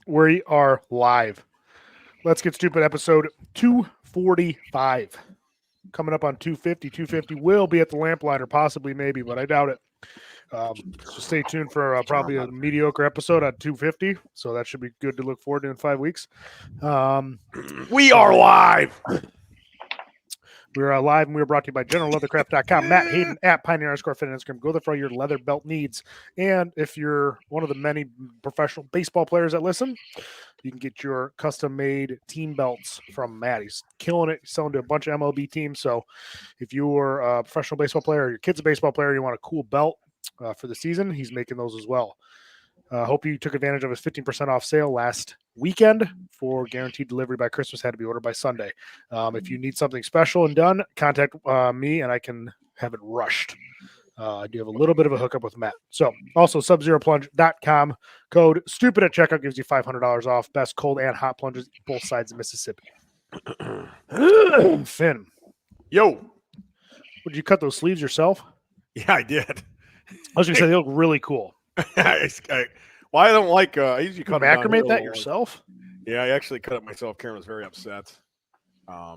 We are live. Let's Get Stupid episode 245. Coming up on 250. 250 will be at the Lamplighter, possibly, maybe, but I doubt it. So stay tuned for probably a mediocre episode on 250. So that should be good to look forward to in 5 weeks. We are live. We're live and we're brought to you by GeneralLeathercraft.com. Matt Hayden at Pioneer_Fit on Instagram. Go there for all your leather belt needs. And if you're one of the many professional baseball players that listen, you can get your custom-made team belts from Matt. He's killing it. He's selling to a bunch of MLB teams. So if you're a professional baseball player or your kid's a baseball player, you want a cool belt for the season, he's making those as well. Hope you took advantage of his 15% off sale last weekend for guaranteed delivery by Christmas. Had to be ordered by Sunday. If you need something special and done, contact me and I can have it rushed. I do have a little bit of a hookup with Matt. So also subzeroplunge.com code stupid at checkout gives you $500 off. Best cold and hot plunges both sides of Mississippi. Finn. Yo. Did you cut those sleeves yourself? Yeah, I did. I was going to say they look really cool. I don't like I usually cut them macramate that yourself? Yeah, I actually cut it myself. Karen was very upset. I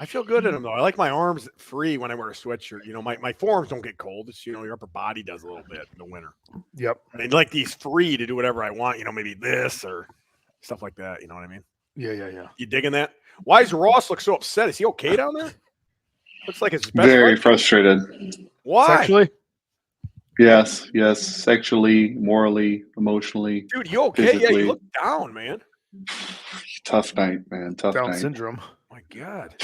feel good in them though. I like my arms free when I wear a sweatshirt. You know, my forearms don't get cold. It's, you know, your upper body does a little bit in the winter. Yep. I'd like these free to do whatever I want, you know, maybe this or stuff like that. You know what I mean? Yeah. You digging that? Why does Ross look so upset? Is he okay down there? Looks like his best very friend. Frustrated. Why? Sexually? Yes. Sexually, morally, emotionally. Dude, you okay? Physically. Yeah, you look down, man. Tough night, man. Tough Down night. syndrome. My God.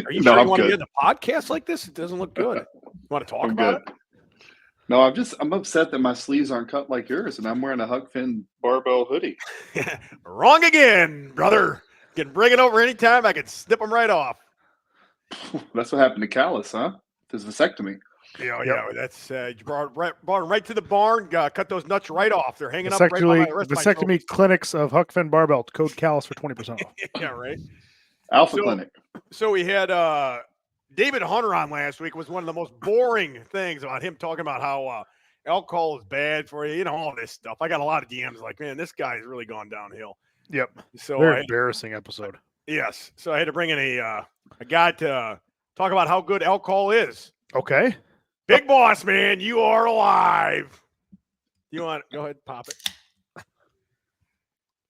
Are you No, sure I'm you want to good. get the podcast like this? It doesn't look good. You want to talk I'm about good. No, I'm upset that my sleeves aren't cut like yours, and I'm wearing a Huck Finn barbell hoodie. it? Wrong again, brother. You can bring it over anytime. I can snip them right off. That's what happened to Callus, huh? His vasectomy. Yeah. That's you brought him right to the barn. Cut those nuts right off. They're hanging up right by my wrist. Vasectomy clinics of Huck Finn Barbell. Code Callus for 20% off. Yeah, right. Alpha Clinic. So we had David Hunter on last week. Was one of the most boring things about him talking about how alcohol is bad for you. You know, all this stuff. I got a lot of DMs like, man, this guy has really gone downhill. Yep. So very embarrassing episode. Yes. So I had to bring in a guy to talk about how good alcohol is. Okay. Big boss, man, you are alive. You want go ahead, pop it.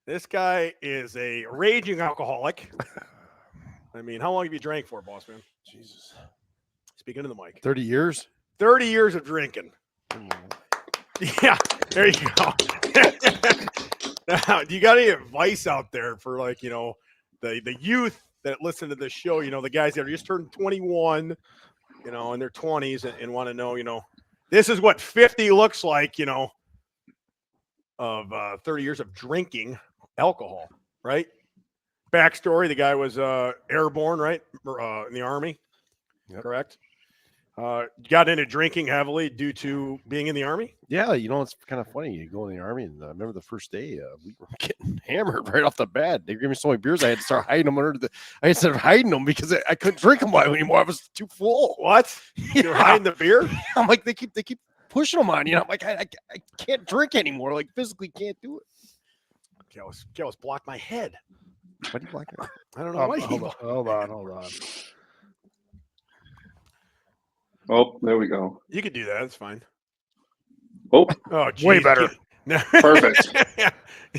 This guy is a raging alcoholic. I mean, how long have you drank for, boss man? Jesus. Speaking to the mic. 30 years? 30 years of drinking. Yeah, there you go. Now, do you got any advice out there for, like, you know, the youth that listen to this show, you know, the guys that are just turned 21, you know, in their 20s and want to know, you know, this is what 50 looks like, you know, of 30 years of drinking alcohol, right? Backstory, the guy was airborne, right, in the Army, Yep. Correct? Got into drinking heavily due to being in the Army? Yeah, you know, it's kind of funny. You go in the Army, and I remember the first day we were getting hammered right off the bat. They gave me so many beers, I had to start hiding them I had to start hiding them because I couldn't drink them anymore. I was too full. What? You're hiding the beer? I'm like, they keep pushing them on you. I'm like, I can't drink anymore. Like, physically can't do it. Kellis blocked my head. Why do you block it? I don't know. Why Hold on. Oh, there we go. You could do that. It's fine. Oh, geez. Way better. Perfect. Yeah,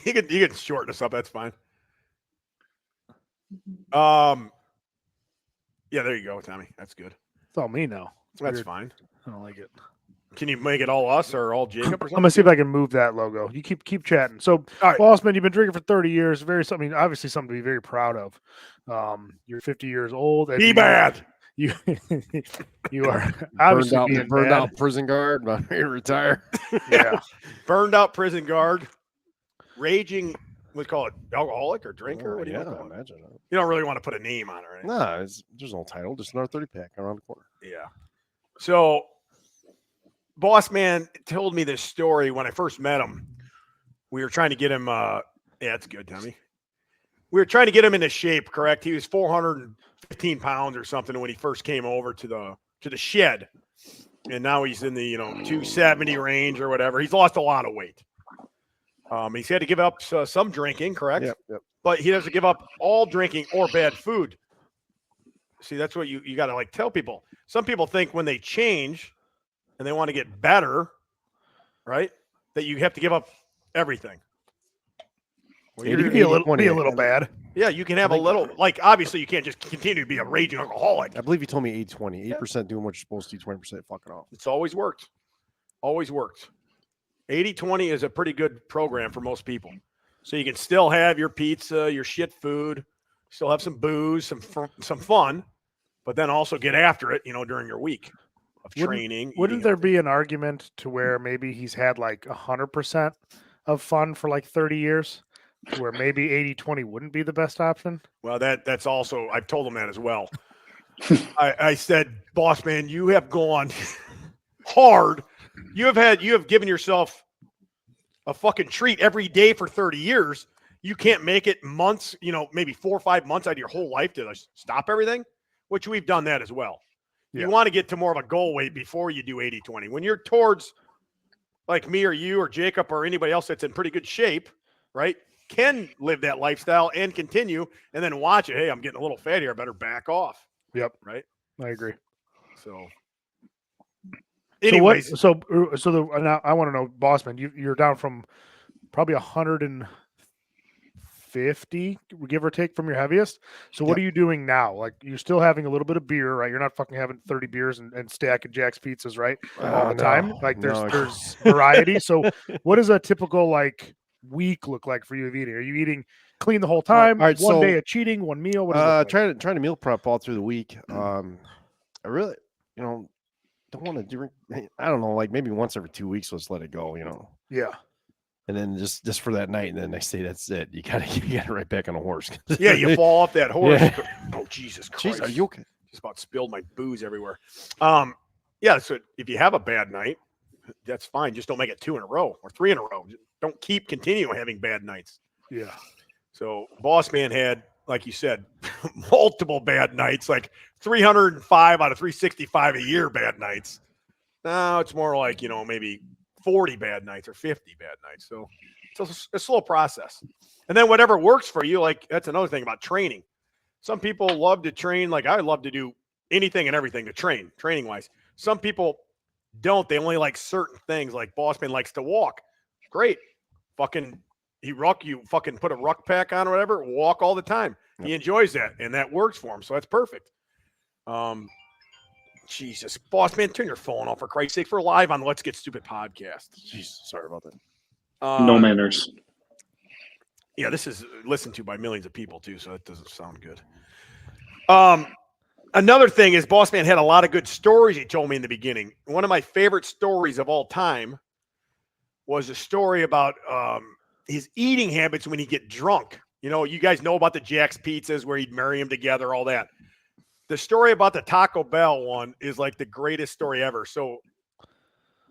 you can shorten this up. That's fine. Yeah, there you go, Tommy. That's good. It's all me now. That's weird. fine. I don't like it. Can you make it all us or all Jacob or something? I'm gonna see if I can move that logo. You keep chatting. So, all right. Bossman, you've been drinking for 30 years. Obviously something to be very proud of. You're 50 years old. Be bad. You are obviously burned out prison guard. About to retire. Yeah, burned out prison guard, raging. We call it alcoholic or drinker. What do you yeah, call it? imagine. You don't really want to put a name on it, right? Nah, there's no title. Just another 30-pack around the corner. Yeah. So, boss man told me this story when I first met him. We were trying to get him. Yeah, that's good, Tommy. We were trying to get him into shape. Correct. He was 415 pounds or something when he first came over to the shed. and now he's in the 270 range or whatever. He's lost a lot of weight. He's had to give up some drinking, correct? Yep. But he doesn't give up all drinking or bad food. See, that's what you got to like tell people. Some people think when they change and they want to get better, right, that you have to give up everything. Well, You can be a little bad. Yeah, you can have a little, like, obviously you can't just continue to be a raging alcoholic. I believe you told me 80-20. 8% doing what you're supposed to do, 20% fucking off. It's always worked. Always worked. 80-20 is a pretty good program for most people. So you can still have your pizza, your shit food, still have some booze, some fun, but then also get after it, during your week of training. Wouldn't there be an argument to where maybe he's had like 100% of fun for like 30 years? Where maybe 80-20 wouldn't be the best option? Well, that's also, I've told him that as well. I said, boss man, you have gone hard. You have given yourself a fucking treat every day for 30 years. You can't make it months, maybe 4 or 5 months out of your whole life to stop everything, which we've done that as well. Yeah. You want to get to more of a goal weight before you do 80-20. When you're towards like me or you or Jacob or anybody else that's in pretty good shape, right? Can live that lifestyle and continue and then watch it. Hey, I'm getting a little fat here. I better back off. Yep. Right. I agree. So anyways, now I want to know, Bossman, you're down from probably 150, give or take, from your heaviest. So what are you doing now? Like, you're still having a little bit of beer, right? You're not fucking having 30 beers and stacking Jack's pizzas, right? All the time. Like there's variety. So what is a typical like week look like for you of eating? Are you eating clean the whole time? All right, one day of cheating, one meal? What is it like? Trying to meal prep all through the week. I really, don't want to drink. I don't know, like maybe once every 2 weeks, let's let it go, Yeah. And then just for that night, and then the next day, that's it. You gotta right back on the horse. Yeah, you fall off that horse. Yeah. Oh, Jesus Christ. Jeez, are you okay? Just about spilled my booze everywhere. Yeah, so if you have a bad night, that's fine. Just don't make it 2 in a row or 3 in a row. Don't continue having bad nights. Yeah. So Boss Man had, like you said, multiple bad nights, like 305 out of 365 a year bad nights. Now it's more like, maybe 40 bad nights or 50 bad nights. So it's a slow process. And then whatever works for you, like that's another thing about training. Some people love to train. Like I love to do anything and everything to training wise. Some people don't. They only like certain things. Like Bossman likes to walk. Great. You fucking put a ruck pack on or whatever, walk all the time. Yep. He enjoys that, and that works for him. So that's perfect. Jesus, Bossman, turn your phone off for Christ's sake. We're live on Let's Get Stupid podcast. Jesus, sorry about that. No manners. Yeah, this is listened to by millions of people too, so that doesn't sound good. Another thing is Bossman had a lot of good stories he told me in the beginning. One of my favorite stories of all time was a story about his eating habits when he get drunk. You guys know about the Jack's pizzas where he'd marry them together, all that. The story about the Taco Bell one is like the greatest story ever. So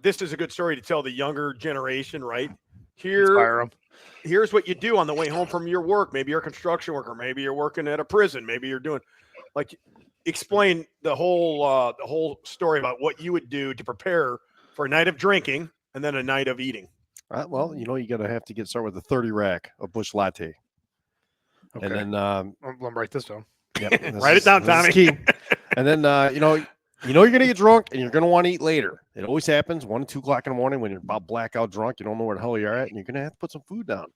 this is a good story to tell the younger generation, right? Here's what you do on the way home from your work. Maybe you're a construction worker. Maybe you're working at a prison. Maybe you're doing explain the whole story about what you would do to prepare for a night of drinking and then a night of eating. Well, you have to get started with a 30 rack of Busch Latte. Okay. And then I'm write this down. Yep, write it down, Tommy. Key. And then you're gonna get drunk and you're gonna want to eat later. It always happens 1 or 2 o'clock in the morning when you're about blackout drunk. You don't know where the hell you're at, and you're gonna have to put some food down.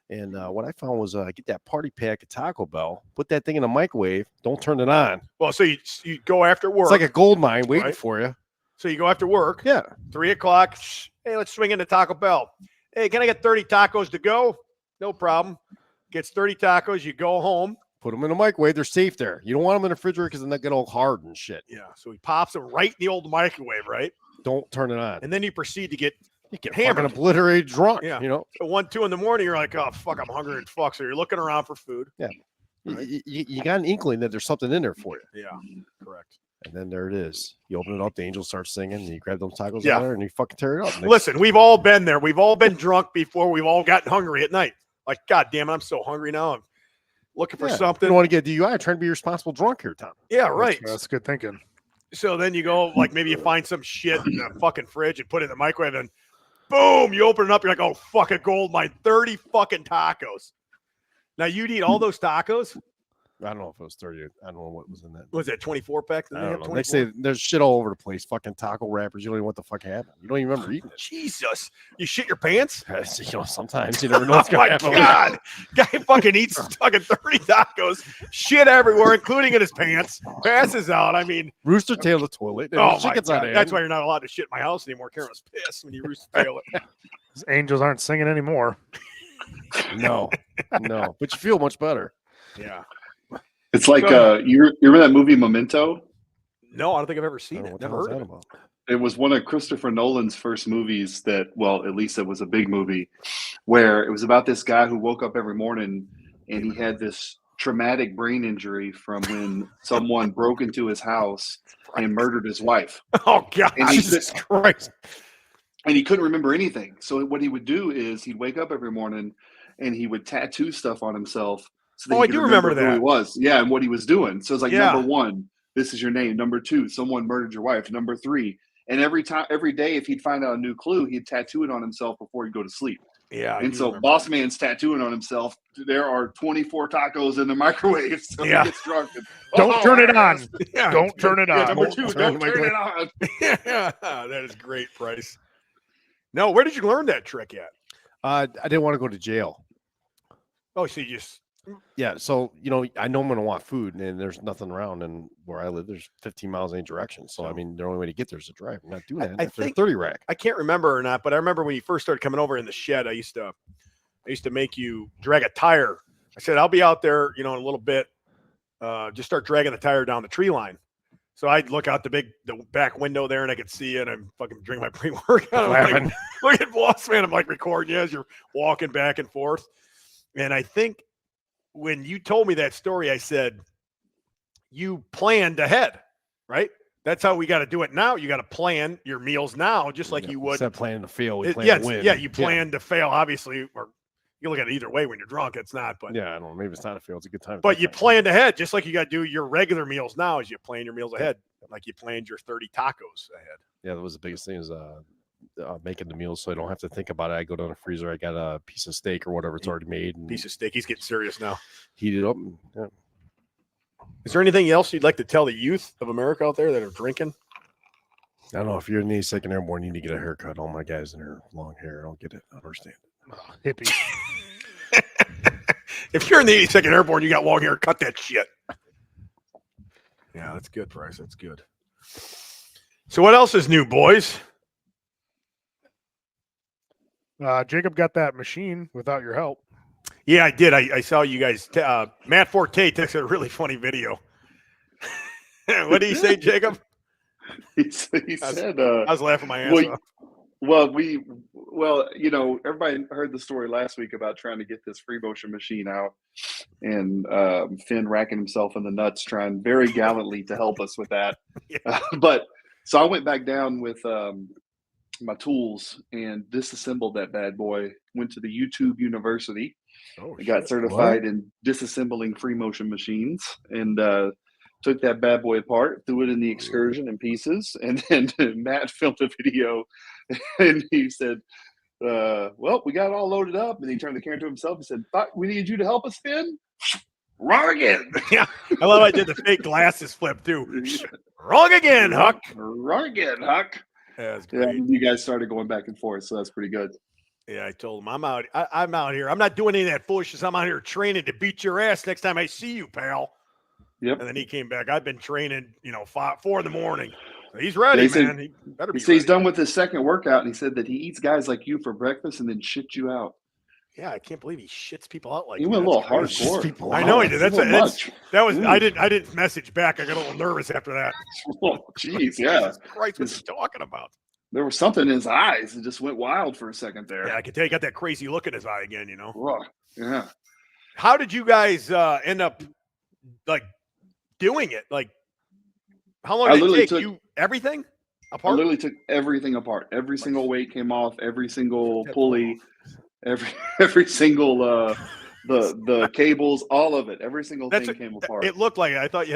And what I found was get that party pack at Taco Bell, put that thing in the microwave, don't turn it on. Well, so you go after work. It's like a gold mine waiting for you. So you go after work. Yeah. 3 o'clock. Hey, let's swing into Taco Bell. Hey, can I get 30 tacos to go? No problem. Gets 30 tacos. You go home. Put them in the microwave. They're safe there. You don't want them in the refrigerator because then they get all hard and shit. Yeah. So he pops them right in the old microwave, right? Don't turn it on. And then you proceed to get hammered, obliterated drunk. Yeah. So 1, 2 in the morning, you're like, oh fuck, I'm hungry as fuck. So you're looking around for food. Yeah. Right? You got an inkling that there's something in there for you. Yeah. Correct. And then there it is. You open it up, the angel starts singing, and you grab those tacos out there and you fucking tear it up. Listen, we've all been there. We've all been drunk before. We've all gotten hungry at night. Like, God damn it, I'm so hungry now. I'm looking for something. You don't want to get DUI. I'm trying to be a responsible drunk here, Tom. Yeah, right. That's good thinking. So then you go, like, maybe you find some shit in the fucking fridge and put it in the microwave, and boom, you open it up. You're like, oh, fuck, a gold mine, 30 fucking tacos. Now you'd eat all those tacos. I don't know if it was 30. I don't know what was in that. Was that 24 pack? I don't know. They say there's shit all over the place. Fucking taco wrappers. You don't even know what the fuck happened. You don't even remember eating it. Jesus, you shit your pants? Sometimes you never know what's going to Oh my happen. God, guy fucking eats fucking 30 tacos, shit everywhere, including in his pants, passes out. I mean, Rooster tail the toilet. oh my God. That's why you're not allowed to shit in my house anymore. Karen was pissed when you rooster tail it. Those angels aren't singing anymore. No. But you feel much better. Yeah. It's like you remember that movie Memento? No, I don't think I've ever seen it. What Never the hell's heard of that it. about? It was one of Christopher Nolan's first movies that, well, at least it was a big movie, where it was about this guy who woke up every morning and he had this traumatic brain injury from when someone broke into his house and murdered his wife. Oh God, And he Jesus Christ. And he couldn't remember anything. So what he would do is he'd wake up every morning and he would tattoo stuff on himself. So that Oh, he I could do remember who he that. was. Yeah, and what he was doing. So it's like Yeah. number 1, this is your name. Number 2, someone murdered your wife. Number 3, and every day, if he'd find out a new clue, he'd tattoo it on himself before he'd go to sleep. Yeah, I And do so remember Boss that. Man's tattooing on himself. There are 24 tacos in the microwave. So Yeah. he gets drunk. And, Don't turn it on. Yeah, Don't turn it Yeah, on. number 2, don't turn it on. yeah, that is great, Price. No, where did you learn that trick at? I didn't want to go to jail. Oh, so you just Yeah, so I know I'm gonna want food, and there's nothing around, and where I live, there's 15 miles in any direction. So I mean, the only way to get there is to drive. I'm not doing that. I After think- 30 rack. I can't remember or not, but I remember when you first started coming over in the shed, I used to make you drag a tire. I said, I'll be out there, in a little bit. Just start dragging the tire down the tree line. So I'd look out the back window there and I could see it. I'm fucking drinking my pre-workout. I'm like, look at Boss Man. I'm like recording you as you're walking back and forth. And I think when you told me that story, I said, you planned ahead, right? That's how we got to do it now. You got to plan your meals now, just like you would. Instead of planning to fail, we plan to win. Yeah, you plan to fail, obviously, or you look at it either way when you're drunk. It's not, but Yeah, I don't know. Maybe it's not a fail. It's a good time. but you planned ahead, just like you got to do your regular meals now. Is you plan your meals ahead, like you planned your 30 tacos ahead. Yeah, that was the biggest thing is making the meals so I don't have to think about it. I go down the freezer, I got a piece of steak or whatever it's already made, and Piece of steak. He's getting serious now. heat it up. And, yeah. Is there anything else you'd like to tell the youth of America out there that are drinking? I don't know if you're in the 2nd Airborne, you need to get a haircut. All my guys in there, long hair. I don't get it. I don't understand it. Hippie. If you're in the 82nd Airborne, you got long hair, cut that shit. Yeah, that's good, Price. That's good. So what else is new, boys? Jacob got that machine without your help. Yeah, I did. I saw you guys. Matt Forte texted a really funny video. What did he say, Jacob? He said, I was laughing my ass off. Well, everybody heard the story last week about trying to get this free motion machine out, and Finn racking himself in the nuts, trying very gallantly to help us with that. Yeah. But so I went back down with my tools and disassembled that bad boy. Went to the YouTube University. Oh, I got certified in disassembling free motion machines, and took that bad boy apart, threw it in the excursion in pieces, and then Matt filmed a video, and he said, well, we got it all loaded up, and he turned the camera to himself and said, "Thought we needed you to help us, Finn? Wrong again." Yeah, I love I did the fake glasses flip too. Wrong again, Huck. Wrong again, Huck. Yeah, that's Yeah, great. you guys started going back and forth, so that's pretty good. Yeah, I told him I'm out. I'm out here. I'm not doing any of that foolishness. I'm out here training to beat your ass next time I see you, pal. Yep. And then he came back. I've been training, 4 in the morning. So he's ready, They said- man. He better be He said he's ready. done with his second workout, and he said that he eats guys like you for breakfast and then shits you out. Yeah, I can't believe he shits people out like He that. went a little That's crazy. hardcore. People I know he did. That's a little much. That was Ooh. I didn't message back. I got a little nervous after that. Oh, jeez, yeah. Jesus Christ, what's he talking about? There was something in his eyes. It just went wild for a second there. Yeah, I can tell he got that crazy look in his eye again, Ugh, yeah. How did you guys end up like doing it? Like how long I did it literally take took- you everything I apart? literally took everything apart. Every single weight came off. Every single pulley. Every single the cables. All of it. Every single thing came apart. It looked like it. I thought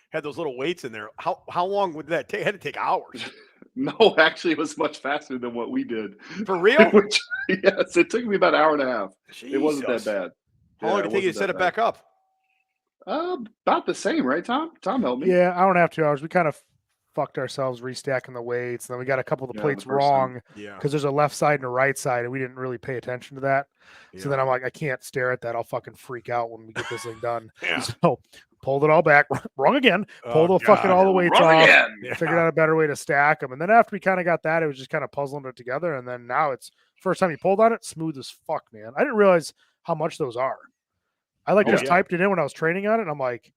had those little weights in there. How long would that take? It had to take hours. No, actually, it was much faster than what we did. For real? Which, yes, it took me about an hour and a half. It wasn't that Jesus. bad. How long did it take you to set it back up? About the same, right, Tom? Tom helped me. Yeah, hour and a half, 2 hours. We kind of fucked ourselves restacking the weights. And then we got a couple of the Yeah, plates the first time. wrong Yeah. because there's a left side and a right side, and we didn't really pay attention to that. So then I'm like, I can't stare at that. I'll fucking freak out when we get this thing done. Yeah. So pulled it all back. Wrong again. Pulled Oh, the fucking all the weights Wrong off. again. Yeah. Figured out a better way to stack them. And then after we kind of got that, it was just kind of puzzling it together. And then now it's first time you pulled on it, smooth as fuck, man. I didn't realize how much those are. I like Oh, just yeah. typed it in when I was training on it, and I'm like,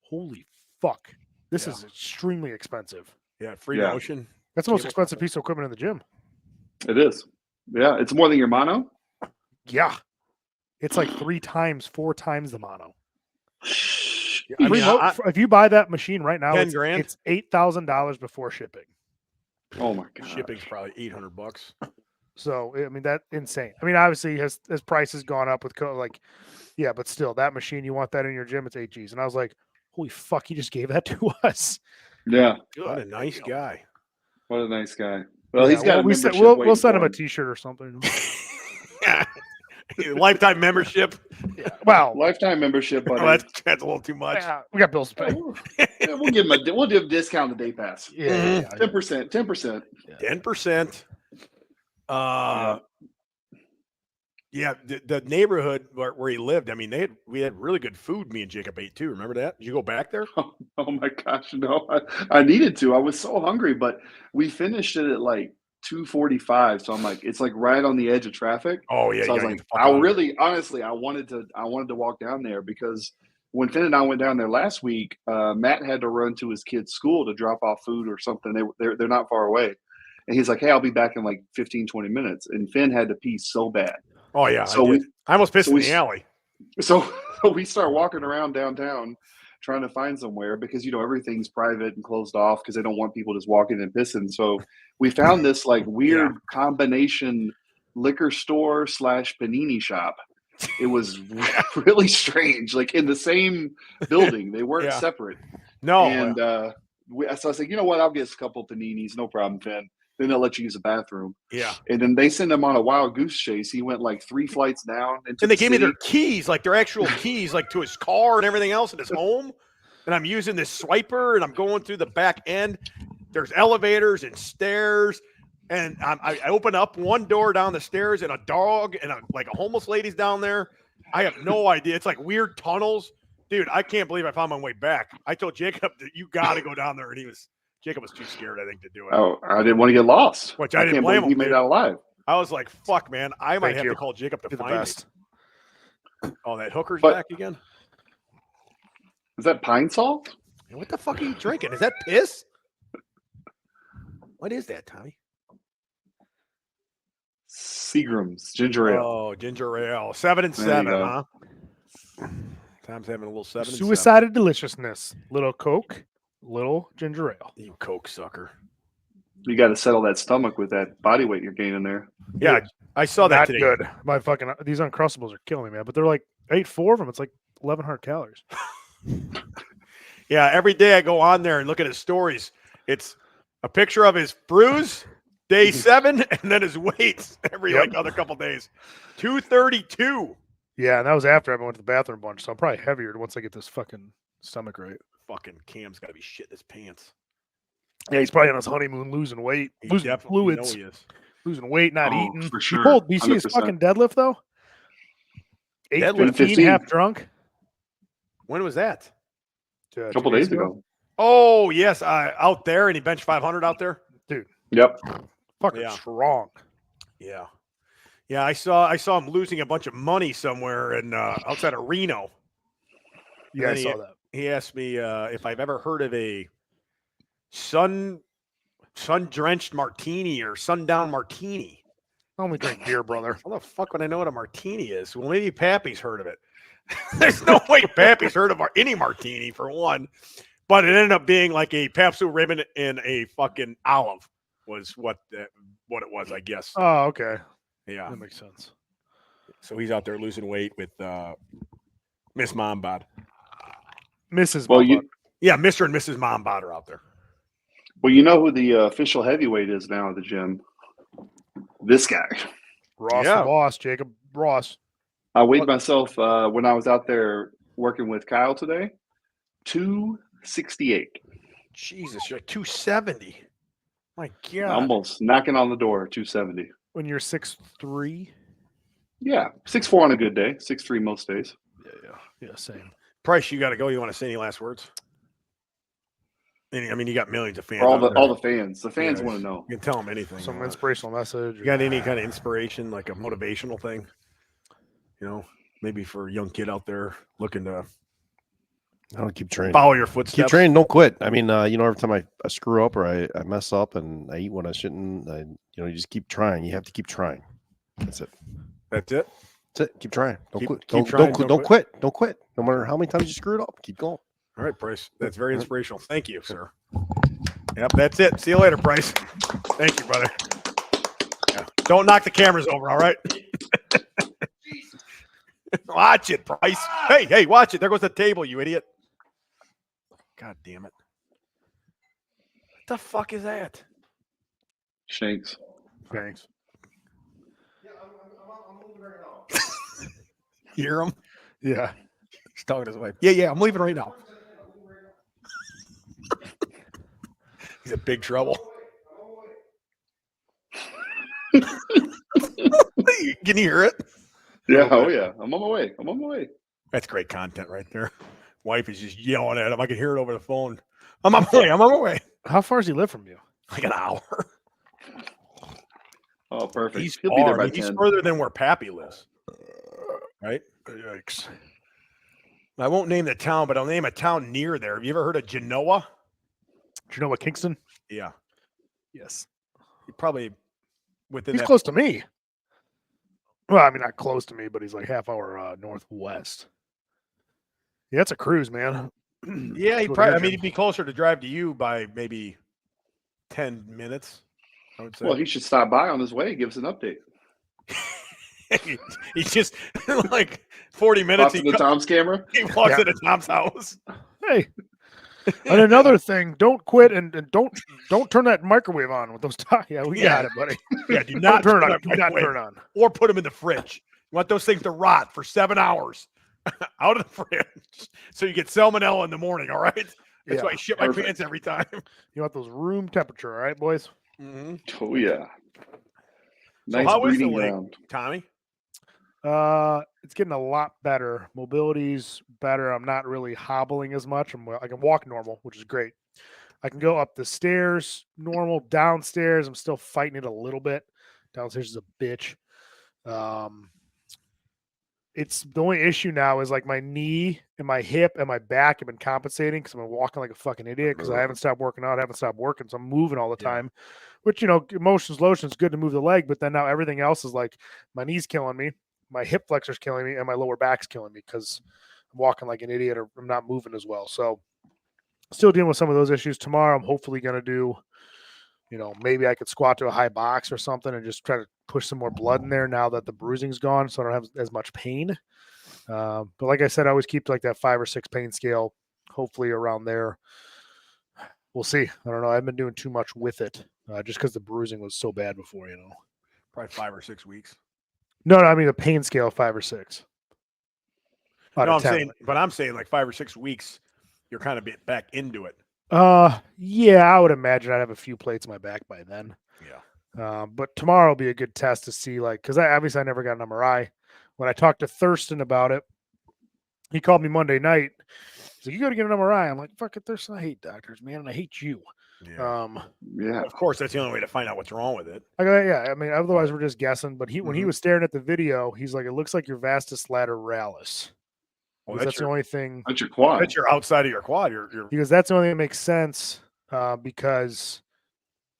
holy fuck. This Yeah. is extremely expensive. Yeah, free Yeah. motion. That's the most Cable expensive company. piece of equipment in the gym. It is. Yeah, it's more than your mono. Yeah. It's like 4 times the mono. I mean, If you buy that machine right now, 10 it's grand? it's $8,000 before shipping. Oh my god. Shipping's probably $800. So I mean that's insane. I mean, obviously his price has gone up with yeah, but still that machine, you want that in your gym, it's 8 G's. And I was like, holy fuck, he just gave that to us. Yeah. What a nice guy. What a nice guy. Well, Yeah, he's got a we membership we'll waiting send for him a t-shirt or something. Yeah. Lifetime membership. Wow. lifetime membership, buddy. Oh, that's a little too much. Yeah, we got bills to pay. We'll give him we'll give him a discount the day pass. Yeah. 10%. 10%. 10%. Yeah, the neighborhood where he lived, I mean, we had really good food. Me and Jacob ate too. Remember that? Did you go back there? Oh my gosh, no. I needed to. I was so hungry, but we finished it at like 2:45. So I'm like, it's like right on the edge of traffic. Oh yeah. So I was like, honestly, I wanted to walk down there because when Finn and I went down there last week, Matt had to run to his kid's school to drop off food or something. They're not far away. And he's like, hey, I'll be back in like 15, 20 minutes. And Finn had to pee so bad. Oh yeah. So I almost pissed so in we- the alley. So we start walking around downtown trying to find somewhere because, everything's private and closed off because they don't want people just walking and pissing. So we found this like weird combination liquor store / panini shop. It was really strange, like in the same building. They weren't separate. No. And so I was like, you know what? I'll get a couple paninis. No problem, Finn. Then they'll let you use the bathroom. Yeah. And then they send him on a wild goose chase. He went like 3 flights down. And they gave me their keys, like their actual keys, like to his car and everything else in his home. And I'm using this swiper and I'm going through the back end. There's elevators and stairs. And I open up one door down the stairs and a dog and like a homeless lady's down there. I have no idea. It's like weird tunnels. Dude, I can't believe I found my way back. I told Jacob that you got to go down there. And Jacob was too scared, I think, to do it. Oh, I didn't want to get lost. Which I didn't can't blame believe him. He made it out alive. I was like, fuck, man. I might Thank have you. to call Jacob to You're the find best. me. Oh, that hooker's But- back again? Is that pine salt? What the fuck are you drinking? Is that piss? What is that, Tommy? Seagram's ginger ale. Oh, ginger ale. 7 and There you 7, go. huh? Tom's having a little 7 and 7. Suicide of deliciousness. Little Coke, little ginger ale. You coke sucker. You got to settle that stomach with that body weight you're gaining there. Yeah, I saw that Not today. good. My fucking these Uncrustables are killing me, man. But they're like, I ate 4 of them. It's like 1,100 calories. Yeah, every day I go on there and look at his stories. It's a picture of his bruise, day 7, and then his weights every like other couple days. 232. Yeah, and that was after I went to the bathroom a bunch, so I'm probably heavier once I get this fucking stomach right. Fucking Cam's got to be shitting his pants. Yeah, he's probably on his honeymoon, losing weight, He losing definitely fluids, know he is. losing weight, not Oh, eating. for He sure. pulled. You see his 100%. fucking deadlift though? 815, 815. half drunk. When was that? A 2 couple days ago. Oh, yes. Out there, and he benched 500 out there. Yep. Fucking Yeah. strong. Yeah. Yeah, I saw him losing a bunch of money somewhere in outside of Reno. Yeah, I then saw that. He asked me if I've ever heard of a sun-drenched martini or sundown martini. I only drink beer, brother. How the fuck would I know what a martini is? Well, maybe Pappy's heard of it. There's no way Pappy's heard of any martini, for one. But it ended up being like a Pabst ribbon and a fucking olive was what it was, I guess. Oh, okay. Yeah. That makes sense. So he's out there losing weight with Miss Mom Bod. Mrs. Well, Bubba. Yeah, Mr. and Mrs. Mom Bod are out there. Well, you know who the official heavyweight is now at the gym? This guy. Ross Yeah. the boss, Jacob Ross. I weighed myself when I was out there working with Kyle today. 268. Jesus, you're 270. My God. Almost knocking on the door. 270. When you're 6'3". Yeah, 6'4" on a good day. 6'3" most days. Yeah, same. Price, you got to go. You want to say any last words? I mean, you got millions of fans. For out there. all the fans. The fans Yeah, want to know. You can tell them anything. Some you want. inspirational message. You got any kind of inspiration, like a motivational thing? You know, maybe for a young kid out there looking to I'll keep training. follow your footsteps. Keep training. Don't quit. I mean, every time I screw up or I mess up and I eat when I shouldn't, you just keep trying. You have to keep trying. That's it. That's it. That's it. Keep trying. Don't Keep- quit. keep Don't, trying, don't, don't don't quit. Don't quit. No matter how many times you screw it up, keep going. All right, Price. That's very inspirational. Thank you, sir. Yep, that's it. See you later, Price. Thank you, brother. Yeah. Don't knock the cameras over, all right? Watch it, Price. Hey, watch it. There goes the table, you idiot. God damn it. What the fuck is that? Shanks. Thanks. You hear him? Yeah. He's talking to his wife. Yeah, I'm leaving right now. He's in big trouble. Can you hear it? Yeah, oh yeah. I'm on my way. That's great content right there. Wife is just yelling at him. I can hear it over the phone. I'm on my way. How far does he live from you? Like an hour. Oh, perfect. He's He'll be there far. by He's 10. further than where Pappy lives. Right? Yikes. I won't name the town, but I'll name a town near there. Have you ever heard of Genoa? Do you know what Kingston? Yeah. Yes. He probably within He's that. close to me. Well, I mean, not close to me, but he's like half hour northwest. Yeah, it's a cruise, man. Yeah, he Go to probably. your I mean, gym. he'd be closer to drive to you by maybe 10 minutes. I would say. Well, he should stop by on his way. Give us an update. He's just like 40 minutes. Talk to the Tom's camera. He walks Yeah. into Tom's house. Hey. And another thing, don't quit and don't turn that microwave on with those. Yeah, we got it, buddy. Yeah, do Don't not turn it on. that Do not microwave turn it on. or put them in the fridge. You want those things to rot for 7 hours out of the fridge, so you get salmonella in the morning. All right, that's Yeah, why I shit my perfect. pants every time. You want those room temperature, all right, boys? Mm-hmm. Oh yeah. So Nice how is the breeding leg, ground. Tommy? It's getting a lot better. Mobility's better. I'm not really hobbling as much. I can walk normal, which is great. I can go up the stairs normal. Downstairs, I'm still fighting it a little bit. Downstairs is a bitch. It's the only issue now is like my knee and my hip and my back have been compensating because I've been walking like a fucking idiot because I haven't stopped working out, haven't stopped working, so I'm moving all the Yeah. time. Which emotions, lotions, good to move the leg, but then now everything else is like my knee's killing me, my hip flexor's killing me, and my lower back's killing me because I'm walking like an idiot or I'm not moving as well. So still dealing with some of those issues. Tomorrow I'm hopefully gonna do, maybe I could squat to a high box or something and just try to push some more blood in there now that the bruising's gone, so I don't have as much pain. But like I said, I always keep like that 5 or 6 pain scale, hopefully around there. We'll see. I don't know. I haven't been doing too much with it just because the bruising was so bad before, Probably 5 or 6 weeks. No, I mean a pain scale 5 or 6. Out No, of 10. I'm saying like 5 or 6 weeks, you're kind of back into it. Yeah, I would imagine I'd have a few plates in my back by then. Yeah. But tomorrow will be a good test to see, like, because I never got an MRI. When I talked to Thurston about it, he called me Monday night. He's like, "You got to get an MRI." I'm like, "Fuck it, Thurston. I hate doctors, man, and I hate you." Yeah. Yeah. Of course, that's the only way to find out what's wrong with it. I go, "Yeah, I mean, otherwise we're just guessing." But when he Mhm. was staring at the video, he's like, "It looks like your vastus lateralis." Well, That's the only thing. That's your quad. That's your outside of your quad. He goes, "That's the only thing that makes sense because."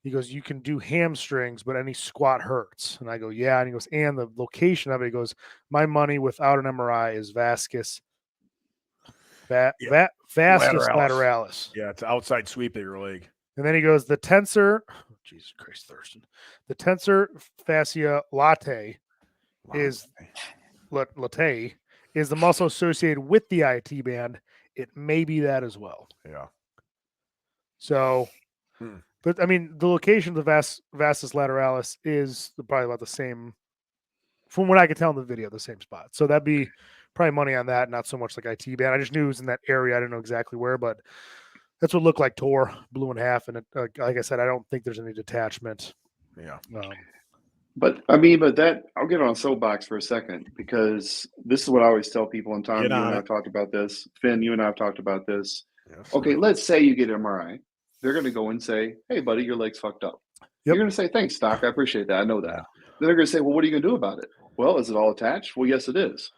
He goes, "You can do hamstrings, but any squat hurts." And I go, "Yeah." And he goes, "And the location of it," he goes, "My money without an MRI is vastus lateralis." Yeah, it's an outside sweep of your leg. And then he goes, "The tensor," oh, Jesus Christ, Thurston. "The tensor fascia latae is latae is the muscle associated with the IT band it may be that as well. Yeah. So, Hmm. but I mean, the location of the vastus lateralis is probably about the same, from what I could tell in the video, the same spot. So that'd be probably money on that, not so much like IT band. I just knew it was in that area. I didn't know exactly where, but that's what it looked like. Tore, blew in half, and it, like I said, I don't think there's any detachment. Yeah. But I mean, but that I'll get on soapbox for a second, because this is what I always tell people. And Tom, Get you on and I it. have talked about this. Finn, you and I have talked about this. Yes, Okay, sir. let's say you get an MRI. They're going to go and say, "Hey, buddy, your leg's fucked up." You're going to say, "Thanks, doc. I appreciate that. I know that." Yeah. Then they're going to say, "Well, what are you going to do about it?" "Well, is it all attached?" "Well, yes, it is."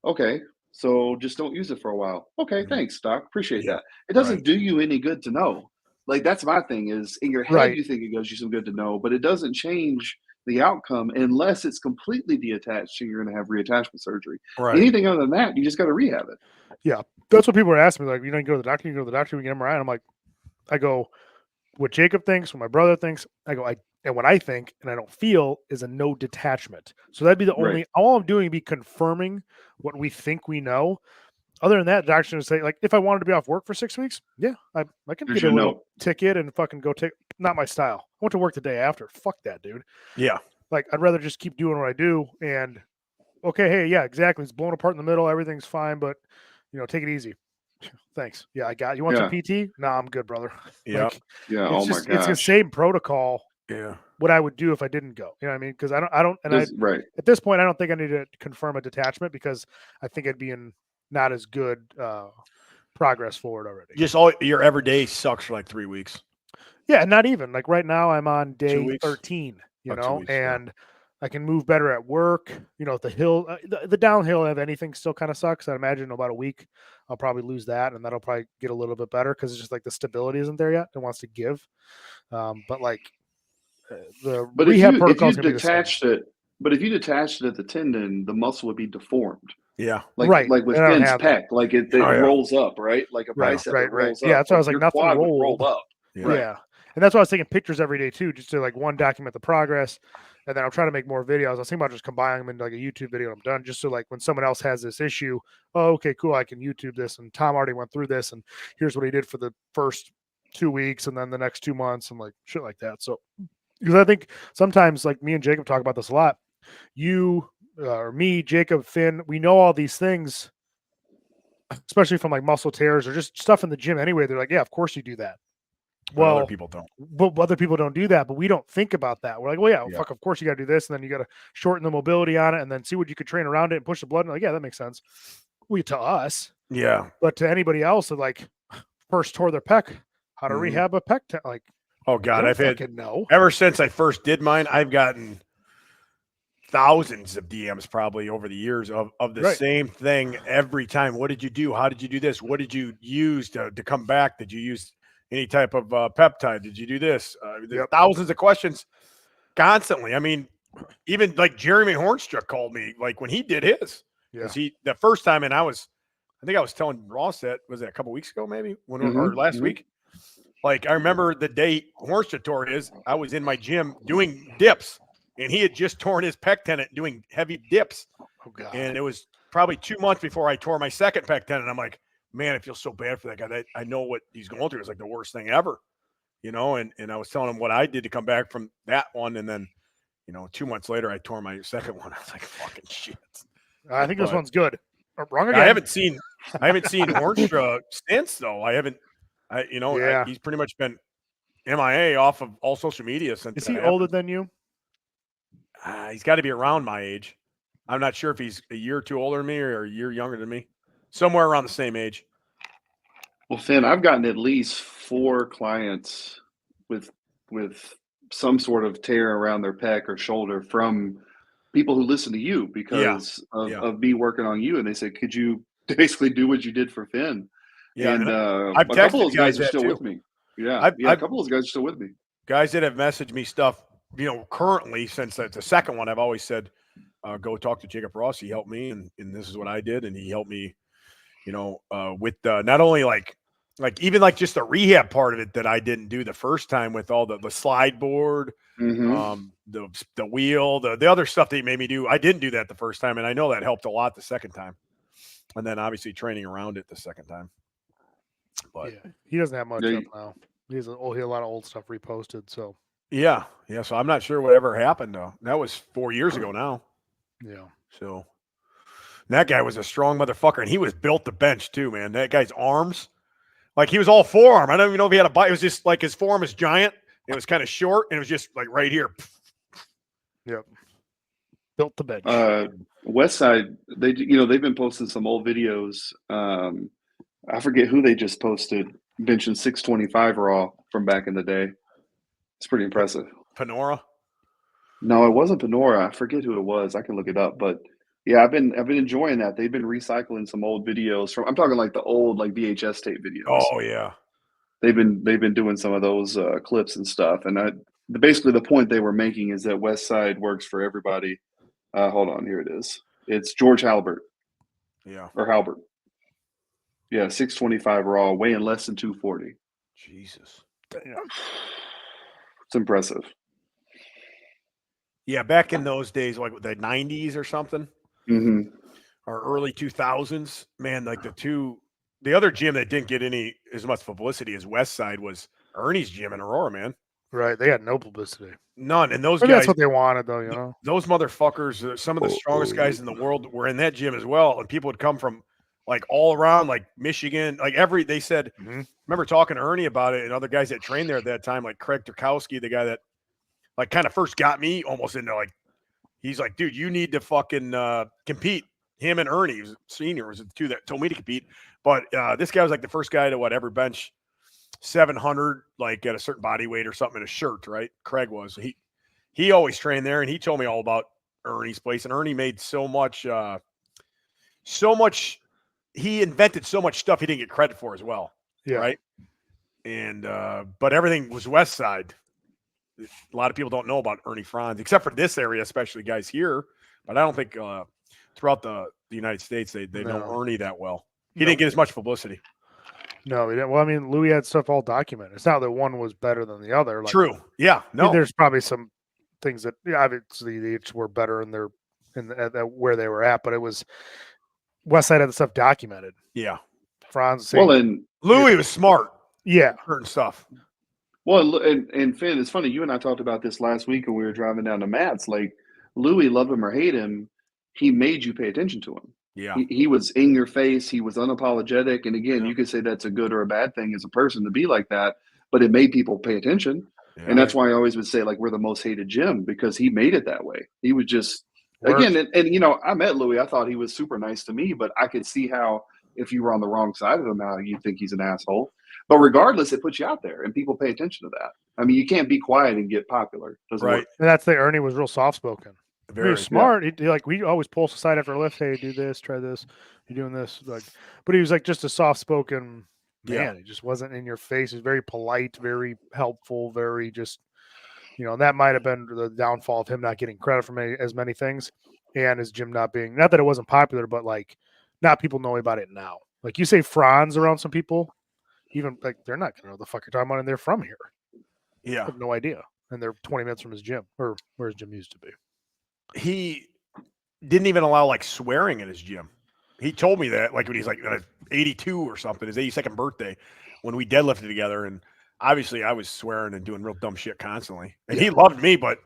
"Okay, so just don't use it for a while." "Okay, Mhm. thanks, doc. Appreciate Yeah, that." It doesn't right. do you any good to know. Like, that's my thing, is in your head Right. you think it does you some good to know, but it doesn't change the outcome unless it's completely detached and you're going to have reattachment surgery. Right. Anything other than that, you just got to rehab it. Yeah, that's what people are asking me. Like, you go to the doctor, we get MRI. And I'm like, I go, what Jacob thinks, what my brother thinks. I go, and what I think, and I don't feel, is a no detachment. So that'd be the Right. only. All I'm doing would be confirming what we think we know. Other than that, the doctor's gonna say, like, if I wanted to be off work for 6 weeks, yeah, I can There's get a your little note. ticket and fucking go take. Not my style. I went to work the day after. Fuck that, dude. Yeah. Like, I'd rather just keep doing what I do. And okay, hey, yeah, exactly. It's blown apart in the middle. Everything's fine, but take it easy. Thanks. Yeah, I got you. Want some Yeah. PT? Nah, I'm good, brother. Yeah. Like, Yeah. it's Oh my just it's the gosh. same protocol. Yeah. What I would do if I didn't go. You know what I mean? Because I don't, and Right. at this point, I don't think I need to confirm a detachment, because I think I'd be in not as good progress forward already. Just all your everyday sucks for like 3 weeks. Yeah, not even like right now. I'm on 2 day weeks? 13. Oh, 2 weeks, yeah. And I can move better at work. The hill, the downhill of anything still kind of sucks. I imagine in about a week, I'll probably lose that, and that'll probably get a little bit better, because it's just like the stability isn't there yet. It wants to give, but like the But rehab if protocol you is gonna be the same. detached it, but if you detached it at the tendon, the muscle would be deformed. Yeah. Right, Like with and I don't Finn's have that. pec, like it Oh, yeah. rolls up, right? Like a Right, bicep, right, it right. rolls Yeah, up. that's why I was like, your nothing quad would roll rolled. up. Yeah. Right. Yeah. And that's why I was taking pictures every day too, just to like document the progress. And then I'm trying to make more videos. I was thinking about just combining them into like a YouTube video when I'm done, just so like when someone else has this issue, oh, okay, cool, I can YouTube this. And Tom already went through this, and here's what he did for the first 2 weeks and then the next 2 months, and like shit like that. So, because I think sometimes, like, me and Jacob talk about this a lot. You or me, Jacob, Finn, we know all these things, especially from like muscle tears or just stuff in the gym anyway. They're like, yeah, of course you do that. But other Well, people don't. but other people don't do that, but we don't think about that. We're like, well, yeah, Yeah. fuck, of course you got to do this, and then you got to shorten the mobility on it, and then see what you could train around it and push the blood. And like, yeah, that makes sense. We to us, Yeah. but to anybody else that like first tore their pec, how to Mhm. rehab a pec, like, Oh they God, don't I've had fucking know. ever since I first did mine, I've gotten thousands of DMs probably over the years of the Right. same thing every time. What did you do? How did you do this? What did you use to come back? Did you use any type of peptide? Did you do this? There's Yep. thousands of questions constantly. I mean, even like Jeremy Hornstruck called me like when he did his, Yeah, because the first time, and I think I was telling Ross that, was it a couple weeks ago maybe, or last week. Like, I remember the day Hornstruck tore his, I was in my gym doing dips, and he had just torn his pec tendon doing heavy dips. oh god, And it was probably 2 months before I tore my second pec tendon. I'm like, man, I feel so bad for that guy. I know what he's going through. It's like the worst thing ever, and I was telling him what I did to come back from that one. And then, 2 months later, I tore my second one. I was like, fucking shit. I think this But one's good. Wrong again. I haven't seen Hornstruck since, though. Yeah. He's pretty much been MIA off of all social media since. Is that he happened. older than you? He's got to be around my age. I'm not sure if he's a year or two older than me or a year younger than me. Somewhere around the same age. Well, Finn, I've gotten at least 4 clients with some sort of tear around their pec or shoulder from people who listen to you because of me working on you, and they said, "Could you basically do what you did for Finn?" Yeah, and I've a couple texted of those guys guys are that still too. with me. Yeah, I've- a couple of those guys are still with me. Guys that have messaged me stuff, currently since the second one, I've always said, go talk to Jacob Ross. He helped me, and this is what I did, and he helped me, with not only like even like just the rehab part of it that I didn't do the first time with all the slide board, the wheel, the other stuff that he made me do. I didn't do that the first time, and I know that helped a lot the second time. And then obviously training around it the second time. But yeah, he doesn't have much Yeah, up now. He has a lot of old stuff reposted. So yeah. So I'm not sure whatever happened though. That was 4 years ago now. yeah, So that guy was a strong motherfucker, and he was built to bench too, man. That guy's arms, like he was all forearm. I don't even know if he had a bite. It was just like his forearm is giant. It was kind of short, and it was just like right here. yep. Built the bench. West Side, they've been posting some old videos. I forget who they just posted benching 625 raw from back in the day. It's pretty impressive. Panora. No, it wasn't Panora. I forget who it was. I can look it up, but yeah, I've been enjoying that. They've been recycling some old videos from. I'm talking like the old like VHS tape videos. Oh yeah. They've been doing some of those clips and stuff. And basically the point they were making is that West Side works for everybody. Hold on, here it is. It's George Halbert Yeah. or Halbert. Yeah, 625 raw, weighing less than 240. Jesus. It's impressive. Yeah, back in those days, like the 90s or something, hmm or early 2000s, man, like the other gym that didn't get as much publicity as West Side was Ernie's gym in Aurora, man. Right. They had no publicity. None. And those Maybe guys, that's what they wanted, though. You know. those motherfuckers, some of the strongest guys in the world were in that gym as well. And people would come from like all around, like Michigan, like they said, remember talking to Ernie about it and other guys that trained there at that time, like Craig Turkowski, the guy that like kind of first got me almost into like, he's like, dude, you need to fucking compete. Him and Ernie, was senior, was the two that told me to compete. But this guy was like the first guy to ever bench 700, like at a certain body weight or something in a shirt, right? Craig was. He always trained there, and he told me all about Ernie's place. And Ernie made so much. He invented so much stuff he didn't get credit for as well, Yeah. right? And but everything was West Side. A lot of people don't know about Ernie Franz, except for this area, especially guys here. But I don't think throughout the United States they know Ernie that well. He didn't get as much publicity. No, he didn't. Well, I mean, Louis had stuff all documented. It's not that one was better than the other. Like, True. Yeah. I No. mean, there's probably some things that obviously they each were better in where they were at, but it was West Side had the stuff documented. Yeah. Franz. Well, and Louis was smart. Yeah. Certain stuff. Well, and Finn, it's funny. You and I talked about this last week when we were driving down to Matt's. Like Louis, love him or hate him, he made you pay attention to him. Yeah. He was in your face. He was unapologetic. And again, you could say that's a good or a bad thing as a person to be like that, but it made people pay attention. Yeah. And that's why I always would say like we're the most hated gym because he made it that way. He would just Worse. again, and you know, I met Louis. I thought he was super nice to me, but I could see how if you were on the wrong side of him, how you think he's an asshole. But regardless, it puts you out there, and people pay attention to that. I mean, you can't be quiet and get popular. Doesn't Right. work. And that's the Ernie was real soft spoken. He Very was smart. He like we always pull us aside after a lift. Hey, do this, try this. You're doing this, like. But he was like just a soft spoken man. Yeah. He just wasn't in your face. He was very polite, very helpful, very just. You know, and that might have been the downfall of him not getting credit for as many things, and his gym not being not that it wasn't popular, but like not people know about it now. Like you say Franz around some people, even like they're not gonna know the fuck you're talking about, and they're from here. Yeah. I have no idea, and they're 20 minutes from his gym or where his gym used to be. He didn't even allow like swearing in his gym. He told me that like when he's like 82 or something, his 82nd birthday, when we deadlifted together, and obviously I was swearing and doing real dumb shit constantly. And he loved me, but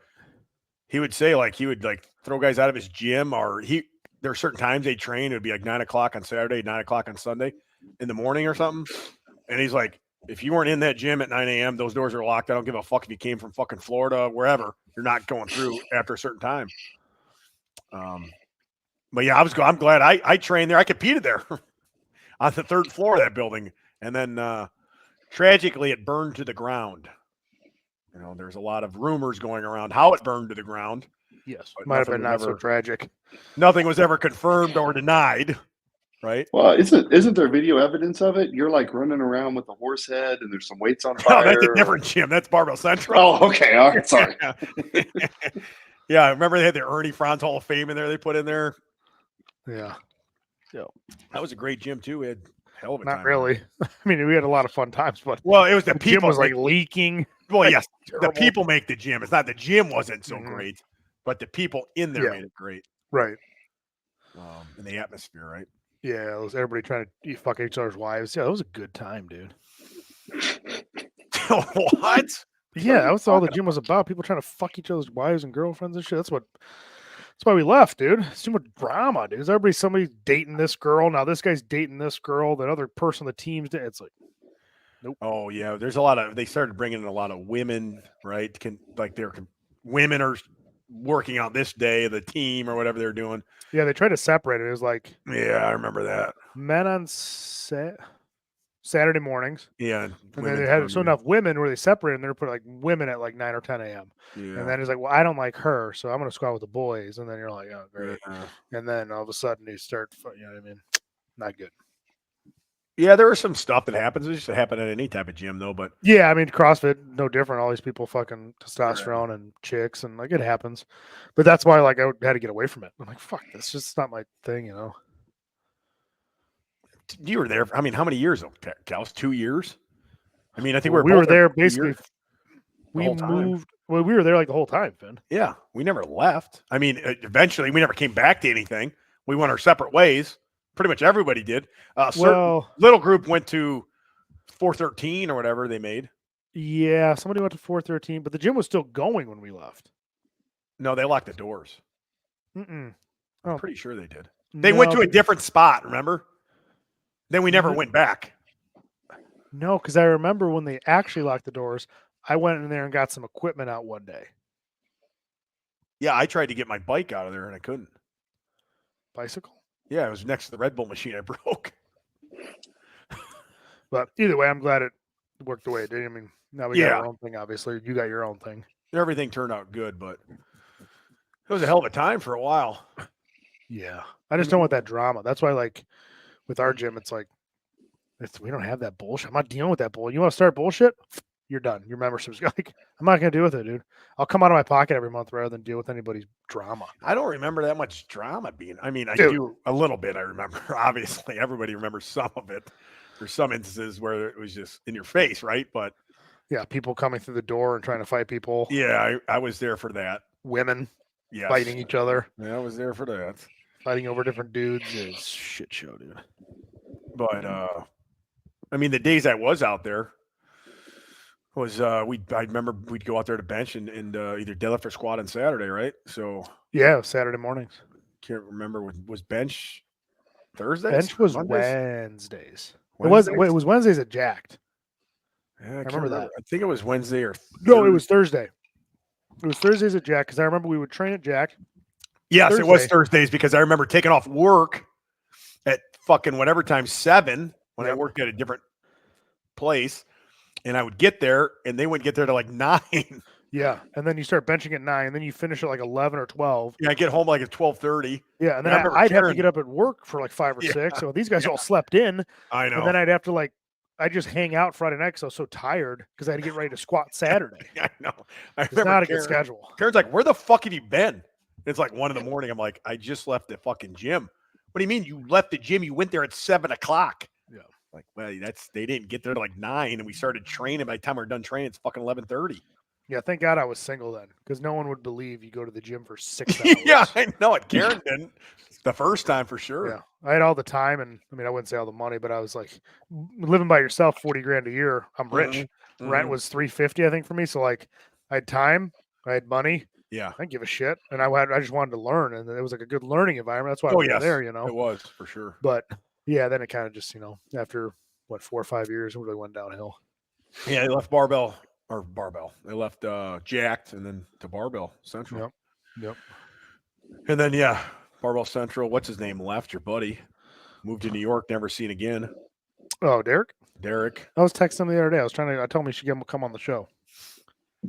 he would say like he would like throw guys out of his gym, or there are certain times they train. It would be like 9 o'clock on Saturday, 9 o'clock on Sunday in the morning or something. And he's like, if you weren't in that gym at 9 a.m., those doors are locked. I don't give a fuck if you came from fucking Florida, wherever. You're not going through after a certain time. But yeah, I'm glad I trained there. I competed there on the third floor of that building. And then tragically it burned to the ground. You know, there's a lot of rumors going around how it burned to the ground. Yes, But might have nothing been was not so ever- tragic. Nothing was ever confirmed or denied. Right? Well, isn't there video evidence of it? You're like running around with a horse head, and there's some weights on No, fire. that's a different gym. That's Barbell Central. Oh, okay. All right. Sorry. Yeah, I remember they had the Ernie Franz Hall of Fame in there. They put in there. Yeah, That was a great gym too. We had a hell of a time. not really. I mean, we had a lot of fun times, but Well, it was the the gym people. was like leaking. well, yes, terrible. the people make the gym. It's not the gym wasn't so Mhm. great, but the people in there Yeah. made it great. Right. In the atmosphere, right? Yeah, it was everybody trying to fuck each other's wives. Yeah, that was a good time, dude. What? Yeah, that was all the gym was about. People trying to fuck each other's wives and girlfriends and shit. That's why we left, dude. It's too much drama, dude. Somebody's dating this girl. Now this guy's dating this girl. That other person on the team's dating. It's like, nope. Oh yeah, there's a lot of. They started bringing in a lot of women, right? Women are working out this day of the team or whatever they're doing. Yeah, they tried to separate it. It was like Yeah, I remember that. men on Saturday mornings. Yeah, And then they had enough women where they separated and they were putting like women at like 9 or 10 a.m. Yeah. And then it's like, well, I don't like her, so I'm going to squat with the boys. And then you're like, oh, great. Yeah. And then all of a sudden you start, you know what I mean? Not good. Yeah, there was some stuff that happens. It just happened at any type of gym, though. But Yeah, I mean, CrossFit, no different. All these people fucking testosterone and chicks, and like it happens. But that's why like I had to get away from it. I'm like, fuck, that's just not my thing, you know? you were there. I mean, how many years? Kels, 2 years. I mean, I think we both were there for 2 basically. years. We whole time. moved. Well, we were there like the whole time, Finn. Yeah, we never left. I mean, eventually we never came back to anything. We went our separate ways. Pretty much everybody did. Certain little group went to 413 or whatever they made. Yeah, somebody went to 413, but the gym was still going when we left. No, they locked the doors. Mm-mm. I'm Oh. pretty sure they did. They went to a different spot, remember? Then we never went back. No, because I remember when they actually locked the doors, I went in there and got some equipment out one day. Yeah, I tried to get my bike out of there and I couldn't. Bicycle? Yeah, it was next to the Red Bull machine I broke. But either way, I'm glad it worked the way it did. I mean, now we got Yeah. our own thing, obviously. You got your own thing. Everything turned out good, but it was a hell of a time for a while. Yeah. I just don't want that drama. That's why, like, with our gym, it's like, we don't have that bullshit. I'm not dealing with that bullshit. You want to start bullshit? You're done. Your membership's like, I'm not going to deal with it, dude. I'll come out of my pocket every month rather than deal with anybody's drama. I don't remember that much drama being. I mean, I Dude. do a little bit. I remember. Obviously, everybody remembers some of it. There's some instances where it was just in your face, right? But Yeah, people coming through the door and trying to fight people. yeah, I was there for that. Women Yes. fighting each other, Yeah, I was there for that. fighting over different dudes. It's shit show, dude. But I mean, the days I was out there was I remember we'd go out there to bench and either deadlift or squat on Saturday, right? So Yeah, Saturday mornings. can't remember was bench Thursday. Bench was Mondays? Wednesdays. It was Wednesdays at Jacked. Yeah, I remember that. I think it was Wednesday or No, it was Thursday. It was Thursdays at Jack because I remember we would train at Jack. Yes, it was Thursday. Thursdays because I remember taking off work at fucking whatever time 7 when I Yep. worked at a different place, and I would get there, and they wouldn't get there to like 9. Yeah, and then you start benching at 9, and then you finish at like 11 or 12. Yeah, I get home like at 12:30. Yeah, and then I remember I'd have to Karen- get up at work for like 5 or Yeah. 6. So these guys all slept in, I know. and then I'd have to I just hang out Friday night because I was so tired because I had to get ready to squat Saturday. I know. I It's remember not a good Karen- schedule. Karen's like, "Where the fuck have you been?" It's like 1 a.m. I'm like, "I just left the fucking gym." What do you mean you left the gym? You went there at 7 o'clock. Yeah. Like, well, they didn't get there to like 9, and we started training. By the time we're done training, it's fucking 11:30. Yeah, thank God I was single then because no one would believe you go to the gym for 6 hours. Yeah, I know it. Karen didn't the first time for sure. Yeah, I had all the time, and I mean, I wouldn't say all the money, but I was like, living by yourself, 40 grand a year. I'm rich. Mhm. Rent was 350, I think, for me. So like, I had time, I had money. Yeah. I didn't give a shit, and I just wanted to learn, and it was like a good learning environment. That's why I Oh, was yes. there, you It know. was for sure. But yeah, then it kind of just after 4 or 5 years, it really went downhill. Yeah, they left barbell. They left Jacked and then to Barbell Central. Yep. And then Barbell Central. What's his name? Left your buddy. Moved to New York. Never seen again. Oh, Derek. Derek. I was texting him the other day. I told him he should come on the show.